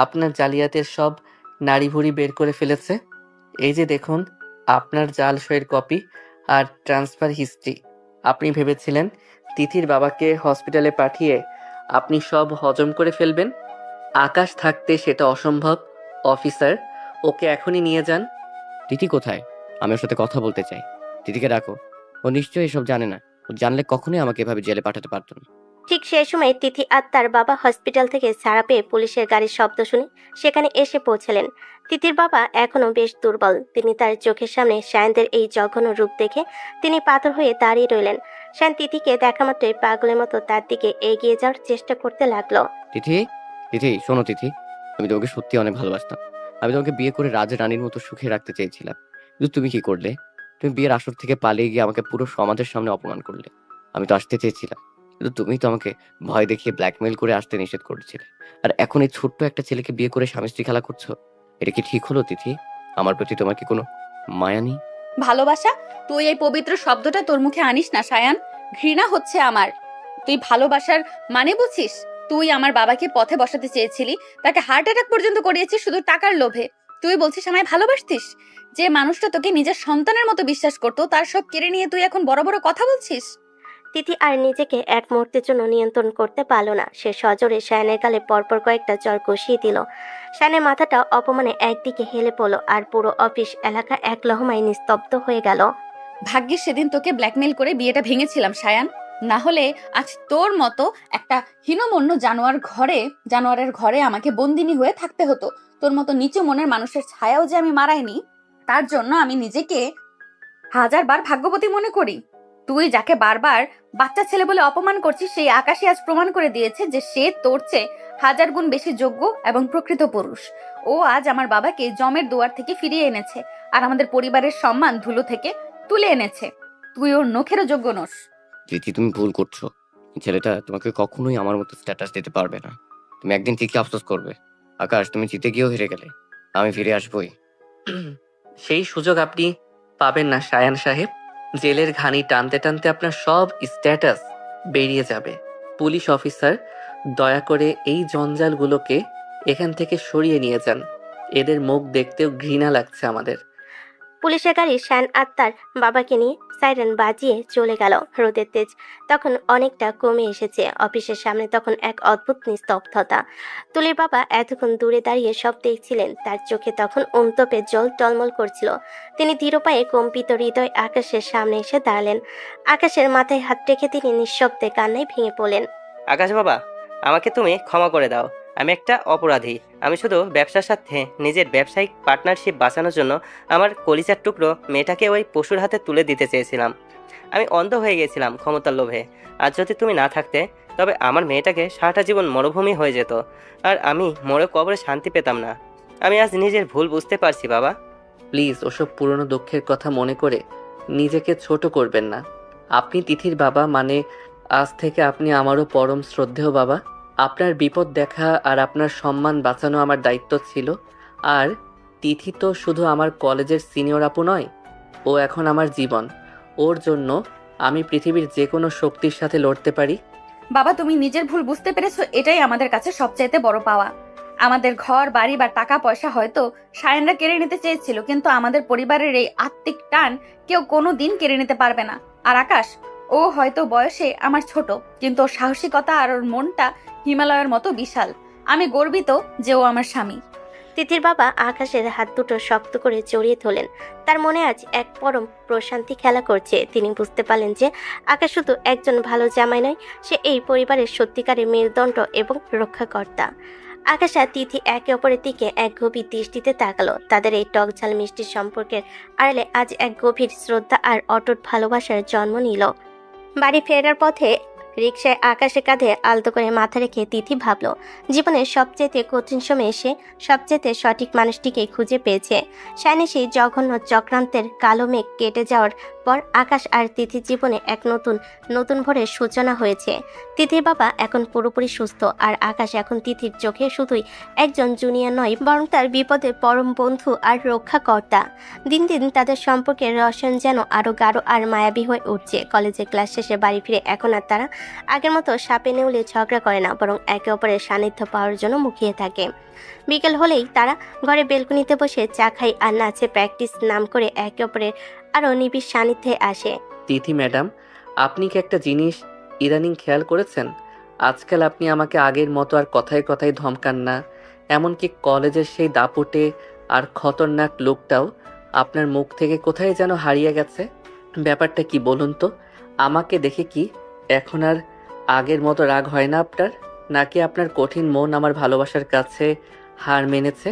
আপনার জালিয়াতের সব নাড়িভুড়ি বের করে ফেলেছে। এই যে দেখুন আপনার জাল সইয়ের কপি আর ট্রান্সফার হিস্ট্রি। আপনি ভেবেছিলেন তিথির বাবাকে হসপিটালে পাঠিয়ে আপনি সব হজম করে ফেলবেন। আকাশ থাকতে সেটা অসম্ভব। অফিসার, ওকে এখনই নিয়ে যান। তিথি কোথায়? আমি ওর সাথে কথা বলতে চাই। তিথিকে ডাকো। ও নিশ্চয়ই এসব জানে না। ও জানলে কখনোই আমাকে এভাবে জেলে পাঠাতে পারতো না। ঠিক সেই সময় তিথি আর তার বাবা হসপিটাল থেকে ছাড়া পেয়ে পুলিশের গাড়ির শব্দ শুনে সেখানে এসে পৌঁছালেন। তিথির বাবা এখনও বেশ দুর্বল। তিনি তার চোখের সামনে শায়নদের এই জঘন্য রূপ দেখে তিনি পাথর হয়ে দাঁড়িয়ে রইলেন। শায়ন তিথিকে দেখা মাত্রই পাগলের মতো তার দিকে এগিয়ে যাওয়ার চেষ্টা করতে লাগলো। তিথি, তিথি শোনো তিথি, আমি তোমাকে সত্যি অনেক ভালোবাসতাম। আমি তোমাকে বিয়ে করে রানীর মতো সুখে রাখতে চেয়েছিলাম, কিন্তু তুমি কি করলে? তুমি বিয়ের আসর থেকে পালিয়ে গিয়ে আমাকে পুরো সমাজের সামনে অপমান করলে। আমি তো আসতে চেয়েছিলাম, কিন্তু তুমি তো আমাকে ভয় দেখিয়ে ব্ল্যাকমেল করে আসতে নিষেধ করেছিলে। আর এখন এই ছোট্ট একটা ছেলেকে বিয়ে করে স্বামী স্ত্রী খেলা করছো। এটা কি ঠিক হলো তিথি? আমার প্রতি তোমার কি কোনো মায়া নেই? ভালোবাসা? তুই এই পবিত্র শব্দটা তোর মুখে আনিস না সায়ান। ঘৃণা হচ্ছে আমার। তুই ভালোবাসার মানে বুঝিস? তুই আমার বাবাকে পথে বসাতে চেয়েছিলি, তাকে হার্ট অ্যাটাক পর্যন্ত করিয়েছিস শুধু টাকার লোভে। তুই বলছিস আমায় ভালোবাসতিস? যে মানুষটা তোকে নিজের সন্তানের মতো বিশ্বাস করতো, তার সব কেড়ে নিয়ে তুই এখন বড় বড় কথা বলছিস। তিথি আর নিজেকে এক মুহূর্তের জন্য নিয়ন্ত্রণ করতে পারল না। সে সজোরে শায়নের গালে পরপর কয়েকটা চর কষিয়ে দিল। শায়নের মাথাটা অপমানে একদিকে হেলে পড়ল, আর পুরো অফিস এলাকা এক লহমায় নিস্তব্ধ হয়ে গেল। ভাগ্যিস সেদিন তোকে ব্ল্যাকমেল করে বিয়েটা ভেঙেছিলাম সায়ান, না হলে আজ তোর মতো একটা হীনমন্য জানোয়ারের ঘরে আমাকে বন্দিনী হয়ে থাকতে হতো। তোর মতো নিচু মনের মানুষের ছায়াও যে আমি মারাইনি, তার জন্য আমি নিজেকে হাজারবার ভাগ্যবতী মনে করি। তুই যাকে বারবার বাচ্চা ছেলে বলে অপমান করছিস, সেই আকাশই আজ প্রমাণ করে দিয়েছে যে সে তোর চেয়ে 1000 গুণ বেশি যোগ্য এবং প্রকৃত পুরুষ। ও আজ আমার বাবাকে জমের দুয়ার থেকে ফিরিয়ে এনেছে, আর আমাদের পরিবারের সম্মান ধুলো থেকে তুলে এনেছে। তুই ওর নখেরও যোগ্য নোস। তিথি, তুমি ভুল করছো। এই ছেলেটা তোমাকে কখনোই আমার মতো স্ট্যাটাস দিতে পারবে না। তুমি একদিন ঠিকই আফসোস করবে। আকাশ, তুমি জিতে গিয়েও হেরে গেলে, আমি ফিরে আসবোই। সেই সুযোগ আপনি পাবেন না শায়ান সাহেব। জেলের ঘানি টানতে টানতে আপনার সব স্ট্যাটাস বেরিয়ে যাবে। পুলিশ অফিসার, দয়া করে এই জঞ্জালগুলোকে এখান থেকে সরিয়ে নিয়ে যান। এদের মুখ দেখতেও ঘৃণা লাগছে আমাদের। পুলিশের গাড়ি শায়ন আর তার বাবাকে নিয়ে সাইরেন বাজিয়ে চলে গেল। রোদের তেজ তখন অনেকটা কমে এসেছে। অফিসের সামনে তখন এক অদ্ভুত নিস্তব্ধতা। তুলির বাবা এতক্ষণ দূরে দাঁড়িয়ে সব দেখছিলেন। তার চোখে তখন অন্তপে জল টলমল করছিল। তিনি ধীর পায়ে কম্পিত হৃদয় আকাশের সামনে এসে দাঁড়ালেন। আকাশের মাথায় হাত রেখে তিনি নিঃশব্দে কান্নায় ভেঙে পড়লেন। আকাশ বাবা, আমাকে তুমি ক্ষমা করে দাও। আমি একটা অপরাধী। আমি শুধু ব্যবসার সাথে নিজের ব্যবসায়িক পার্টনারশিপ বাঁচানোর জন্য আমার কলিজার টুকরো মেয়েটাকে ওই পশুর হাতে তুলে দিতে চেয়েছিলাম। আমি অন্ধ হয়ে গেছিলাম ক্ষমতার লোভে। আর যদি তুমি না থাকতে, তবে আমার মেয়েটাকে সারাটা জীবন মরুভূমি হয়ে যেত, আর আমি মরে কবরে শান্তি পেতাম না। আমি আজ নিজের ভুল বুঝতে পারছি বাবা। প্লিজ ওসব পুরনো দুঃখের কথা মনে করে নিজেকে ছোট করবেন না। আপনি তিথির বাবা, মানে আজ থেকে আপনি আমারও পরম শ্রদ্ধেয় বাবা। আপনার বিপদ দেখা আর আপনার সম্মান বাঁচানো আমার দায়িত্ব ছিল। আর তিথি তো শুধু আমার কলেজের সিনিয়র আপু নয়, ও এখন আমার জীবন। ওর জন্য আমি পৃথিবীর যে কোনো শক্তির সাথে লড়তে পারি। বাবা, তুমি নিজের ভুল বুঝতে পেরেছো, এটাই আমাদের কাছে সবচাইতে বড় পাওয়া। আমাদের ঘর বাড়ি বা টাকা পয়সা হয়তো শায়নরা কেড়ে নিতে চেয়েছিল, কিন্তু আমাদের পরিবারের এই আত্মিক টান কেউ কোনো দিন কেড়ে নিতে পারবে না। আর আকাশ, ও হয়তো বয়সে আমার ছোট, কিন্তু ওর সাহসিকতা আর ওর মনটা হিমালয়ের মতো বিশাল। আমি গর্বিত যে ও আমার স্বামী। তিথির বাবা আকাশের হাত দুটো শক্ত করে জড়িয়ে ধরলেন। তার মনে আজ এক পরম প্রশান্তি খেলা করছে। তিনি বুঝতে পারলেন যে আকাশ শুধু একজন ভালো জামাই নয়, সে এই পরিবারের সত্যিকারের মেরুদণ্ড এবং রক্ষাকর্তা। আকাশ আর তিথি একে অপরের দিকে এক গভীর দৃষ্টিতে তাকালো। তাদের এই টক ঝাল মিষ্টির সম্পর্কের আড়ালে আজ এক গভীর শ্রদ্ধা আর অটুট ভালোবাসার জন্ম নিল। বাড়ি ফেরার পথে রিকশায় আকাশের কাঁধে আলতো করে মাথা রেখে তিথি ভাবল, জীবনের সবচেয়ে কঠিন সময়ে সে সবচেয়ে সঠিক মানুষটিকেই খুঁজে পেয়েছে। শায়নে সেই জঘন্য চক্রান্তের কালো মেঘ কেটে যাওয়ার পর আকাশ আর তিথির জীবনে এক নতুন ভোরের সূচনা হয়েছে। তিথির বাবা এখন পুরোপুরি সুস্থ, আর আকাশ এখন তিথির চোখে শুধুই একজন জুনিয়র নয়, বরং তার বিপদে পরম বন্ধু আর রক্ষাকর্তা। দিন দিন তাদের সম্পর্কের রসায়ন যেন আরো গাঢ় আর মায়াবী হয়ে উঠছে। কলেজের ক্লাস শেষে বাড়ি ফিরে এখন আর তারা আগের মতো সাপে নেউলে ঝগড়া করে না, বরং একে অপরের সান্নিধ্য পাওয়ার জন্য মুখিয়ে থাকে। বিকেল হলেই তারা ঘরে বেলকনিতে বসে চা খাই আর নাচে প্র্যাকটিস নাম করে একে অপরের আরো নিবিড় সান্নিধ্যে আসে। তিথি ম্যাডাম, আপনি কি একটা জিনিস ইদানিং খেয়াল করেছেন? আজকাল আপনি আমাকে আগের মতো আর কথায় কথায় ধমকান না। এমনকি কলেজের সেই দাপুটে আর খতরনাক লোকটাও আপনার মুখ থেকে কোথায় যেন হারিয়ে গেছে। ব্যাপারটা কি বলুন তো? আমাকে দেখে কি এখন আর আগের মতো রাগ হয় না আপনার? নাকি আপনার কঠিন মন আমার ভালোবাসার কাছে হার মেনেছে?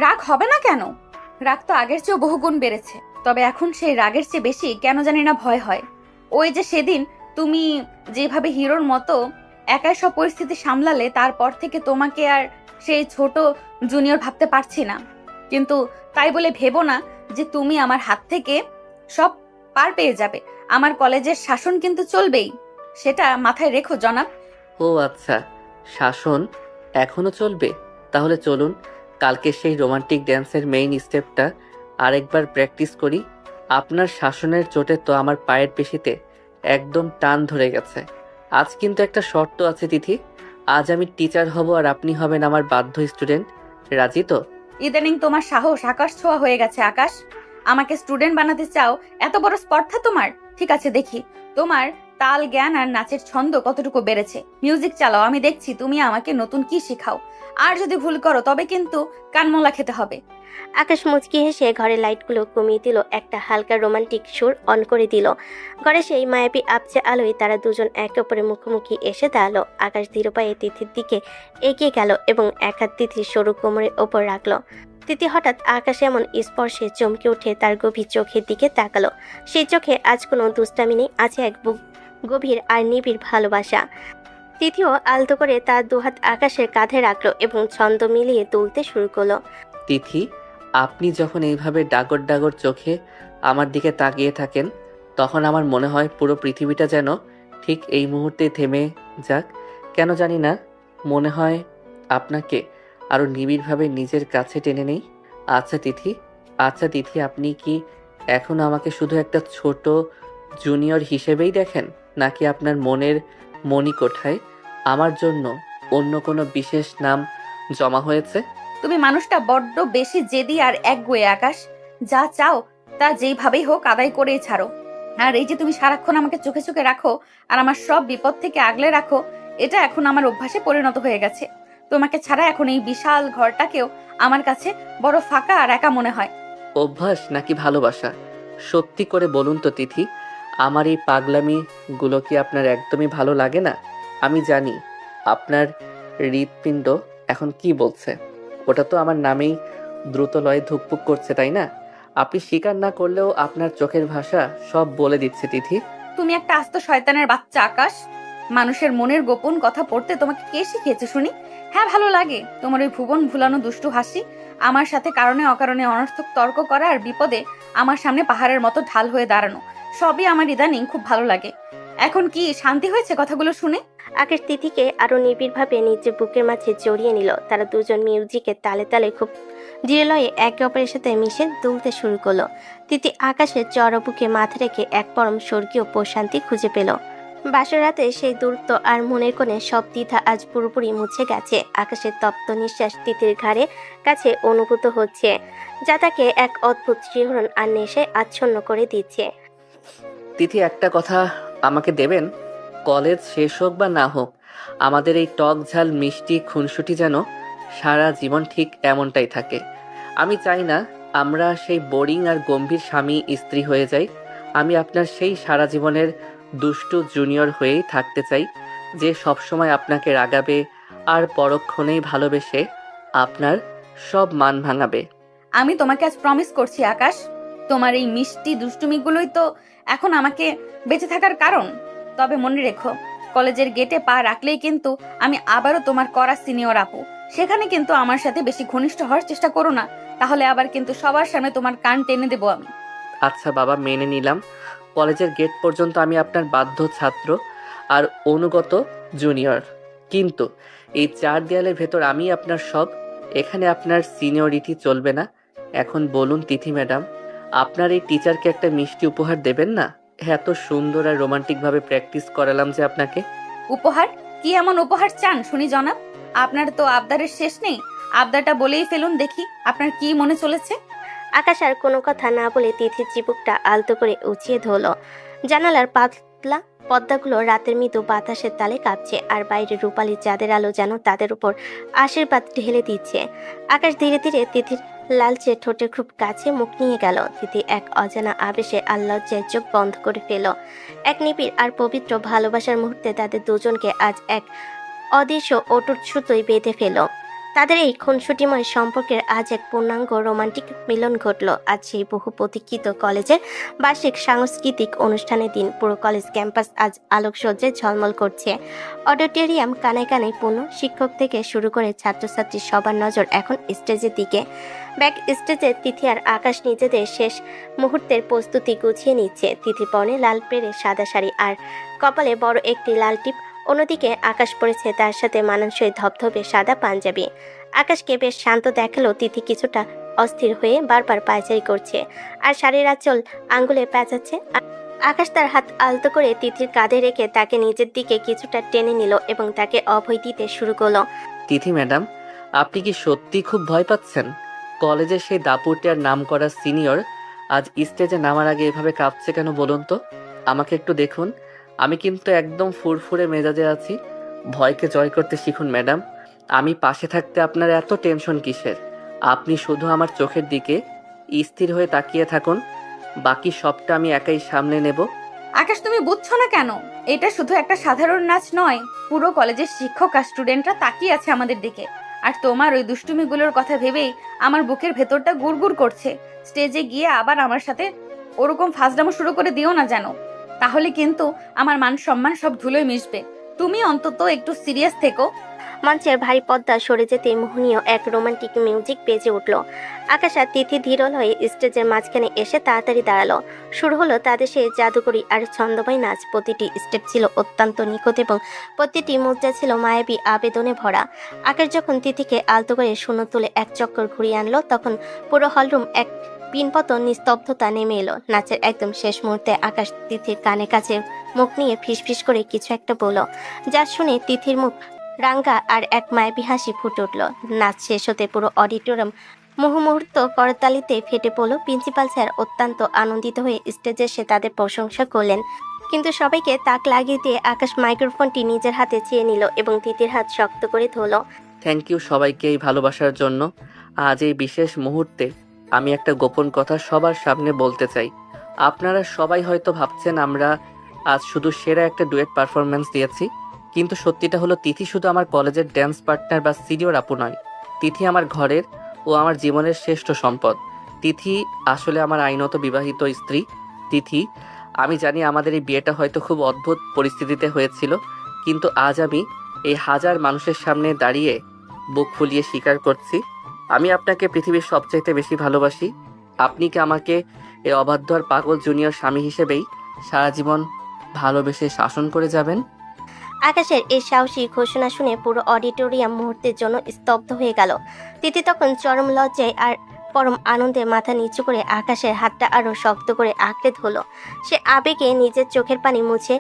রাগ হবে না কেন? রাগ তো আগের চেয়েও বহুগুণ বেড়েছে। তবে এখন সেই রাগের চেয়ে বেশি কেন জানি না ভয় হয়। ওই যে সেদিন তুমি যেভাবে হিরোর মতো একাই সব পরিস্থিতি সামলালে, তারপর থেকে তোমাকে আর সেই ছোট জুনিয়র ভাবতে পারছি না। কিন্তু তাই বলে ভেবো না যে তুমি আমার হাত থেকে সব পার পেয়ে যাবে। আমার কলেজের শাসন কিন্তু চলবেই, সেটা মাথায় রেখো জনাব। ও আচ্ছা, শাসন এখনো চলবে? তাহলে চলুন কালকে সেই রোমান্টিক ড্যান্সের মেইন স্টেপটা আরেকবার প্র্যাকটিস করি। আপনার শাসনের চোটে তো আমার পায়ের পেশিতে একদম টান ধরে গেছে। আজ কিন্তু একটা শর্ত আছে তিথি। আজ আমি টিচার হব আর আপনি হবেন আমার বাধ্য স্টুডেন্ট। রাজি তো? ইদানিং তোমার সাহস আকাশ ছোঁয়া হয়ে গেছে আকাশ। আমাকে স্টুডেন্ট বানাতে চাও? এত বড় স্পর্ধা তোমার? ঠিক আছে, দেখি তোমার তাল জ্ঞান আর নাচের ছন্দ কতটুকু বেড়েছে। মিউজিক চালাও, আমি দেখছি তুমি আমাকে নতুন কি শেখাও। আর যদি ভুল করো তবে কিন্তু কানমোলা খেতে হবে। আকাশ মুচকি হেসে ঘরের লাইটগুলো কমিয়ে দিল, একটা হালকা রোমান্টিক সুর অন করে দিল। ঘরে সেই মায়াবী আবছে আলোয় তারা দুজন একে অপরের মুখোমুখি এসে দাঁড়ালো। আকাশ ধীর পায়ে তিথির দিকে এগিয়ে গেল এবং এক হাত তিথির সরু কোমরের ওপর রাখলো। তিথি হঠাৎ আকাশে এমন স্পর্শে চমকে উঠে তার গভীর চোখের দিকে তাকালো। সেই চোখে আজ কোনো দুষ্টামি নেই, আছে এক গভীর আর নিবিড় ভালোবাসা। তিথিও আলতো করে তার দুহাত আকাশের কাঁধে রাখলো এবং ছন্দ মিলিয়ে তুলতে শুরু করলো। তিথি, আপনি যখন এইভাবে ডাগর ডাগর চোখে আমার দিকে তাকিয়ে থাকেন, তখন আমার মনে হয় পুরো পৃথিবীটা যেন ঠিক এই মুহূর্তে থেমে যাক। কেন জানি না, মনে হয় আপনাকে আরো নিবিড়ভাবে নিজের কাছে টেনে নেই। আচ্ছা তিথি, আপনি কি এখন আমাকে শুধু একটা ছোট জুনিয়র হিসেবেই দেখেন, নাকি আপনার মনের মণিকোঠায় আমার জন্য অন্য কোনো বিশেষ নাম জমা হয়েছে? তুমি মানুষটা বড্ড বেশি জেদি আর একগুঁয়ে আকাশ। যা চাও তা যেইভাবেই হোক আদায় করেই ছাড়ো। আর এই যে তুমি সারাক্ষণ আমাকে চোখে চোখে রাখো আর আমার সব বিপদ থেকে আগলে রাখো, এটা এখন আমার অভ্যাসে পরিণত হয়ে গেছে। তোমাকে ছাড়া এখন এই বিশাল ঘরটাকেও আমার কাছে বড় ফাঁকা আর একা মনে হয়। অভ্যাস নাকি ভালোবাসা? সত্যি করে বলুন তো তিথি, আমার এই পাগলামি গুলো কি আপনার একদমই ভালো লাগে না? আমি জানি আপনার হৃৎপিণ্ড এখন কি বলছে। ওটা তো আমার নামেই দ্রুত লয়ে ধুকপুক করছে, তাই না? আপনি স্বীকার না করলেও আপনার চোখের ভাষা সব বলে দিচ্ছে তিথি। তুমি একটা আস্ত শয়তানের বাচ্চা আকাশ। মানুষের মনের গোপন কথা পড়তে তোমাকে কে শিখিয়েছে শুনি? হ্যাঁ, ভালো লাগে তোমার ওই ভুবন ভুলানো দুষ্টু হাসি, আমার সাথে কারণে অকারণে অনর্থক তর্ক করা আর বিপদে আমার সামনে পাহাড়ের মতো ঢাল হয়ে দাঁড়ানো, সবই আমার ইদানিং খুব ভালো লাগে। এখন কি শান্তি হয়েছে কথাগুলো শুনে? আকাশ তিথিকে আরো নিবিড়ভাবে নিজের বুকের মাঝে জড়িয়ে নিল। তারা দুজন মিউজিকের তালে তালে খুব ধীরে লয়ে একে অপরের সাথে মিশে দুলতে শুরু করলো। তিথি আকাশের চড়া বুকে মাথা রেখে এক পরম স্বর্গীয় প্রশান্তি খুঁজে পেল। বাসর রাতে সেই দূরত্ব আর মনের কোণে সব দ্বিধা আজ পুরোপুরি মুছে গেছে। আকাশের তপ্ত নিঃশ্বাস তিথির ঘাড়ে কাছে অনুভূত হচ্ছে, যা তাকে এক অদ্ভুত শিহরণ আর নেশায় আচ্ছন্ন করে দিচ্ছে। তিথি, একটা কথা আমাকে দেবেন? কলেজ শেষ হোক বা না হোক, আমাদের এই টক ঝাল মিষ্টি খুনসুটি যেন সারা জীবন ঠিক এমনটাই থাকে। আমি চাই না আমরা সেই বোরিং আর গম্ভীর স্বামী স্ত্রী হয়ে যাই। আমি আপনার সেই সারা জীবনের দুষ্টু জুনিয়র হয়েই থাকতে চাই, যে সবসময় আপনাকে রাগাবে আর পরক্ষণেই ভালোবেসে আপনার সব মান ভাঙাবে। আমি তোমাকে আজ প্রমিস করছি আকাশ, তোমার এই মিষ্টি দুষ্টুমিগুলোই তো এখন আমাকে বেঁচে থাকার কারণ। তবে মনে রেখো, কলেজের গেটে পা রাখলেই কিন্তু আমি আবারও তোমার করা সিনিয়র আপু। সেখানে কিন্তু আমার সাথে বেশি ঘনিষ্ঠ হওয়ার চেষ্টা করো না, তাহলে আবার কিন্তু সবার সামনে তোমার কান টেনে দেবো আমি। আচ্ছা বাবা, মেনে নিলাম। কলেজের গেট পর্যন্ত আমি আপনার বাধ্য ছাত্র আর অনুগত জুনিয়র, কিন্তু এই 4 দেয়ালের ভেতর আমি আপনার সব। এখানে আপনার সিনিয়রিটি চলবে না। এখন বলুন তিথি ম্যাডাম, আপনার এই টিচারকে একটা মিষ্টি উপহার দেবেন না? এত সুন্দর আর রোমান্টিকভাবে প্র্যাকটিস করালাম যে আপনাকে। উপহার? কি এমন উপহার চান শুনি জনাব? আপনার তো আবদারের শেষ নেই। আবদারটা বলেই ফেলুন দেখি, আপনার কি মনে চলেছে? আকাশ আর কোনো কথা না বলে তিথির চিবুকটা আলতো করে উঁচিয়ে ধরল। জানালার পাতলা পর্দাগুলো রাতের মৃদু বাতাসের তালে কাঁপছে, আর বাইরে রূপালী চাঁদের আলো যেন তাদের উপর আশীর্বাদ ঢেলে দিচ্ছে। আকাশ ধীরে ধীরে তিথির লালচে ঠোঁটের খুব কাছে মুখ নিয়ে গেল। তিথি এক অজানা আবেশে আল্লজ্জায় চোখ বন্ধ করে ফেল। এক নিবিড় আর পবিত্র ভালোবাসার মুহূর্তে তাদের দুজনকে আজ এক অদৃশ্য অটুট সুতোয় বেঁধে ফেল। তাদের এই খুনসুটিময় সম্পর্কের আজ এক পূর্ণাঙ্গ রোমান্টিক মিলন ঘটল। আজ সেই বহু প্রতীক্ষিত কলেজের বার্ষিক সাংস্কৃতিক অনুষ্ঠানের দিন। পুরো কলেজ ক্যাম্পাস আজ আলোকসজ্জায় ঝলমল করছে। অডিটোরিয়াম কানায় কানায় পূর্ণ। শিক্ষক থেকে শুরু করে ছাত্রছাত্রী সবার নজর এখন স্টেজের দিকে। ব্যাক স্টেজে তিথি আর আকাশ নিজেদের শেষ মুহূর্তের প্রস্তুতি গুছিয়ে নিচ্ছে। তিথি পরনে লাল পেরে সাদা শাড়ি আর কপালে বড় একটি লাল টিপ। অন্যদিকে আকাশ পড়েছে তার সাথে মানানসই ধবধবে সাদা পাঞ্জাবি। আকাশকে বেশ শান্ত দেখালো। তিথি কিছুটা অস্থির হয়ে বারবার পায়চারি করছে আর শাড়ির আঁচল আঙ্গুলে পেঁচাচ্ছে। আকাশ তার হাত আলতো করে তিথির কাঁধে রেখে তাকে নিজের দিকে কিছুটা টেনে নিল এবং তাকে অভয় দিতে শুরু করলো। তিথি ম্যাডাম, আপনি কি সত্যি খুব ভয় পাচ্ছেন? কলেজের সেই দাপুটিয়ার নাম করা সিনিয়র আজ স্টেজে নামার আগে এভাবে কাঁপছে কেন বলুন তো? আমাকে একটু দেখুন, আমি কিন্তু একদম ফুরফুরে মেজাজে আছি। ভয়কে জয় করতে শিখুন ম্যাডাম। আমি পাশে থাকতে আপনার এত টেনশন কিসের? আপনি শুধু আমার চোখের দিকে স্থির হয়ে তাকিয়ে থাকুন, বাকি সবটা আমি একাই সামলে নেব। আকাশ, তুমি বুঝছো না কেন? এটা শুধু একটা সাধারণ নাচ নয়। পুরো কলেজের শিক্ষক আর স্টুডেন্টরা তাকিয়ে আছে আমাদের দিকে। আর তোমার ওই দুষ্টুমিগুলোর কথা ভেবেই আমার বুকের ভেতরটা গুড়গুড় করছে। স্টেজে গিয়ে আবার আমার সাথে ওরকম ফাজলামো শুরু করে দিও না যেন, তাহলে কিন্তু আমার মান সম্মান সব ধুলোয় মিশবে। তুমি অন্তত একটু সিরিয়াস থেকো। মঞ্চের ভারী পর্দা সরে যেতে মোহনীয় এক রোমান্টিক মিউজিক বেজে উঠল। আকাশ আর তিথি ধীরল হয়ে স্টেজের মাঝখানে এসে তাড়াতাড়ি দাঁড়ালো। শুরু হলো তাদের সেই জাদুকরী আর ছন্দময় নাচ। প্রতিটি স্টেপ ছিল অত্যন্ত নিখুঁত এবং প্রতিটি মুদ্রা ছিল মায়াবী আবেদনে ভরা। আকাশ যখন তিথিকে আলতো করে শূন্য তুলে এক চক্কর ঘুরিয়ে আনলো, তখন পুরো হলরুম এক পিনপতন নিস্তব্ধতা নেমে এলো। নাচের একদম শেষ মুহূর্তে আকাশ তিথির কানে কাছে মুখ নিয়ে ফিসফিস করে কিছু একটা বলল, যা শুনে তিথির মুখ রাঙ্গা আর এক মায়াবী হাসি ফুটে উঠল। নাচ শেষ হতে পুরো অডিটোরিয়াম মুহূর্ত করতালিতে ফেটে পড়ল। প্রিন্সিপাল স্যার অত্যন্ত আনন্দিত হয়ে স্টেজে এসে তাদের প্রশংসা করলেন, কিন্তু সবাইকে তাক লাগিয়ে দিয়ে আকাশ মাইক্রোফোনটি নিজের হাতে চেয়ে নিল এবং তিথির হাত শক্ত করে ধরল। থ্যাংক ইউ সবাইকে এই ভালোবাসার জন্য। আজ এই বিশেষ মুহূর্তে আমি একটা গোপন কথা সবার সামনে বলতে চাই। আপনারা সবাই হয়তো ভাবছেন আমরা আজ শুধু সেরা একটা ডুয়েট পারফরমেন্স দিয়েছি, কিন্তু সত্যিটা হলো তিথি শুধু আমার কলেজের ড্যান্স পার্টনার বা সিনিয়র আপু নয়। তিথি আমার ঘরের ও আমার জীবনের শ্রেষ্ঠ সম্পদ। তিথি আসলে আমার আইনত বিবাহিত স্ত্রী। তিথি, আমি জানি আমাদের এই বিয়েটা হয়তো খুব অদ্ভুত পরিস্থিতিতে হয়েছিল, কিন্তু আজ আমি এই হাজার মানুষের সামনে দাঁড়িয়ে বুক ফুলিয়ে স্বীকার করছি, আমি আপনাকে পৃথিবীর সবচাইতে বেশি ভালোবাসি। আপনি কি আমাকে এই অবাধ্য আর পাগল জুনিয়র স্বামী হিসেবেই সারা জীবন ভালোবেসে শাসন করে যাবেন? আকাশের এই সাহসী ঘোষণা শুনে পুরো অডিটোরিয়াম মুহূর্তের জন্য স্তব্ধ হয়ে গেল। তিথি তখন চরম লজ্জায় আর পরম আনন্দে মাথা নিচু করে আকাশের হাতটা আরো শক্ত করে আঁকড়ে ধরল। সে আবেগে নিজের চোখের পানি মুছে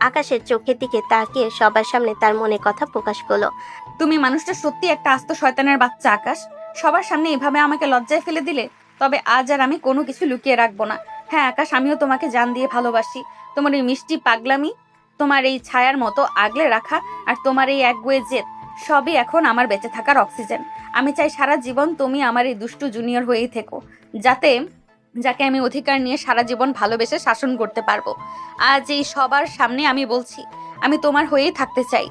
আকাশের চোখের দিকে তাকিয়ে সবার সামনে তার মনে কথা প্রকাশ করলো। তুমি মানুষটা সত্যি একটা আস্ত শয়তানের বাচ্চা আকাশ। সবার সামনে এভাবে আমাকে লজ্জায় ফেলে দিলে। তবে আজ আর আমি কোনো কিছু লুকিয়ে রাখবো না। হ্যাঁ আকাশ, আমিও তোমাকে জান দিয়ে ভালোবাসি। তোমার এই মিষ্টি পাগলামি, তোমার এই ছায়ার মতো আগলে রাখা আর তোমার এই একগুঁয়ে জেদ সবই এখন আমার বেঁচে থাকার অক্সিজেন। আমি চাই সারা জীবন তুমি আমার এই দুষ্টু জুনিয়র হয়েই থেকো, যাকে আমি অধিকার নিয়ে সারা জীবন ভালোবেসে শাসন করতে পারবো। আজ এই সবার সামনে আমি বলছি, আমি তোমার হয়েই থাকতে চাই।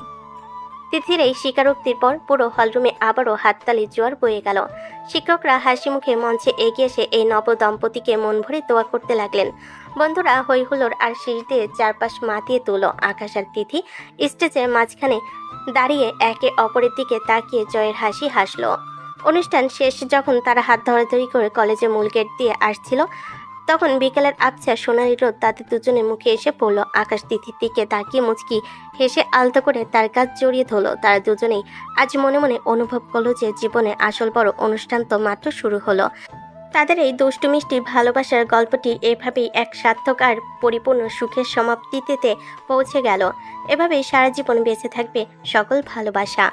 তিথির এই স্বীকারোক্তির পর পুরো হলরুমে আবারও হাততালির জোয়ার বয়ে গেল। শিক্ষকরা হাসি মুখে মঞ্চে এগিয়ে এসে এই নব দম্পতিকে মন ভরে দোয়া করতে লাগলেন। বন্ধুরা হই হুল্লোড় আর শীষ দিয়ে চারপাশ মাতিয়ে তুল। আকাশ আর তিথি স্টেজের মাঝখানে দাঁড়িয়ে একে অপরের দিকে তাকিয়ে জয়ের হাসি হাসলো। অনুষ্ঠান শেষ যখন তারা হাত ধরাধরি করে কলেজের মূল গেট দিয়ে আসছিল, তখন বিকেলের আবছা সোনালি রোদ তাদের দুজনের মুখে এসে পড়ল। আকাশ তিথির দিকে তাকিয়ে মুচকি হেসে আলতো করে তার কাজ জড়িয়ে ধরল। তারা দুজনেই আজ মনে মনে অনুভব করলো যে জীবনের আসল বড় অনুষ্ঠান তো মাত্র শুরু হলো। তাদের এই দুষ্টু মিষ্টি ভালোবাসার গল্পটি এভাবেই এক সার্থক আর পরিপূর্ণ সুখের সমাপ্তিতে পৌঁছে গেল। এভাবেই সারা জীবন বেঁচে থাকবে সকল ভালোবাসা।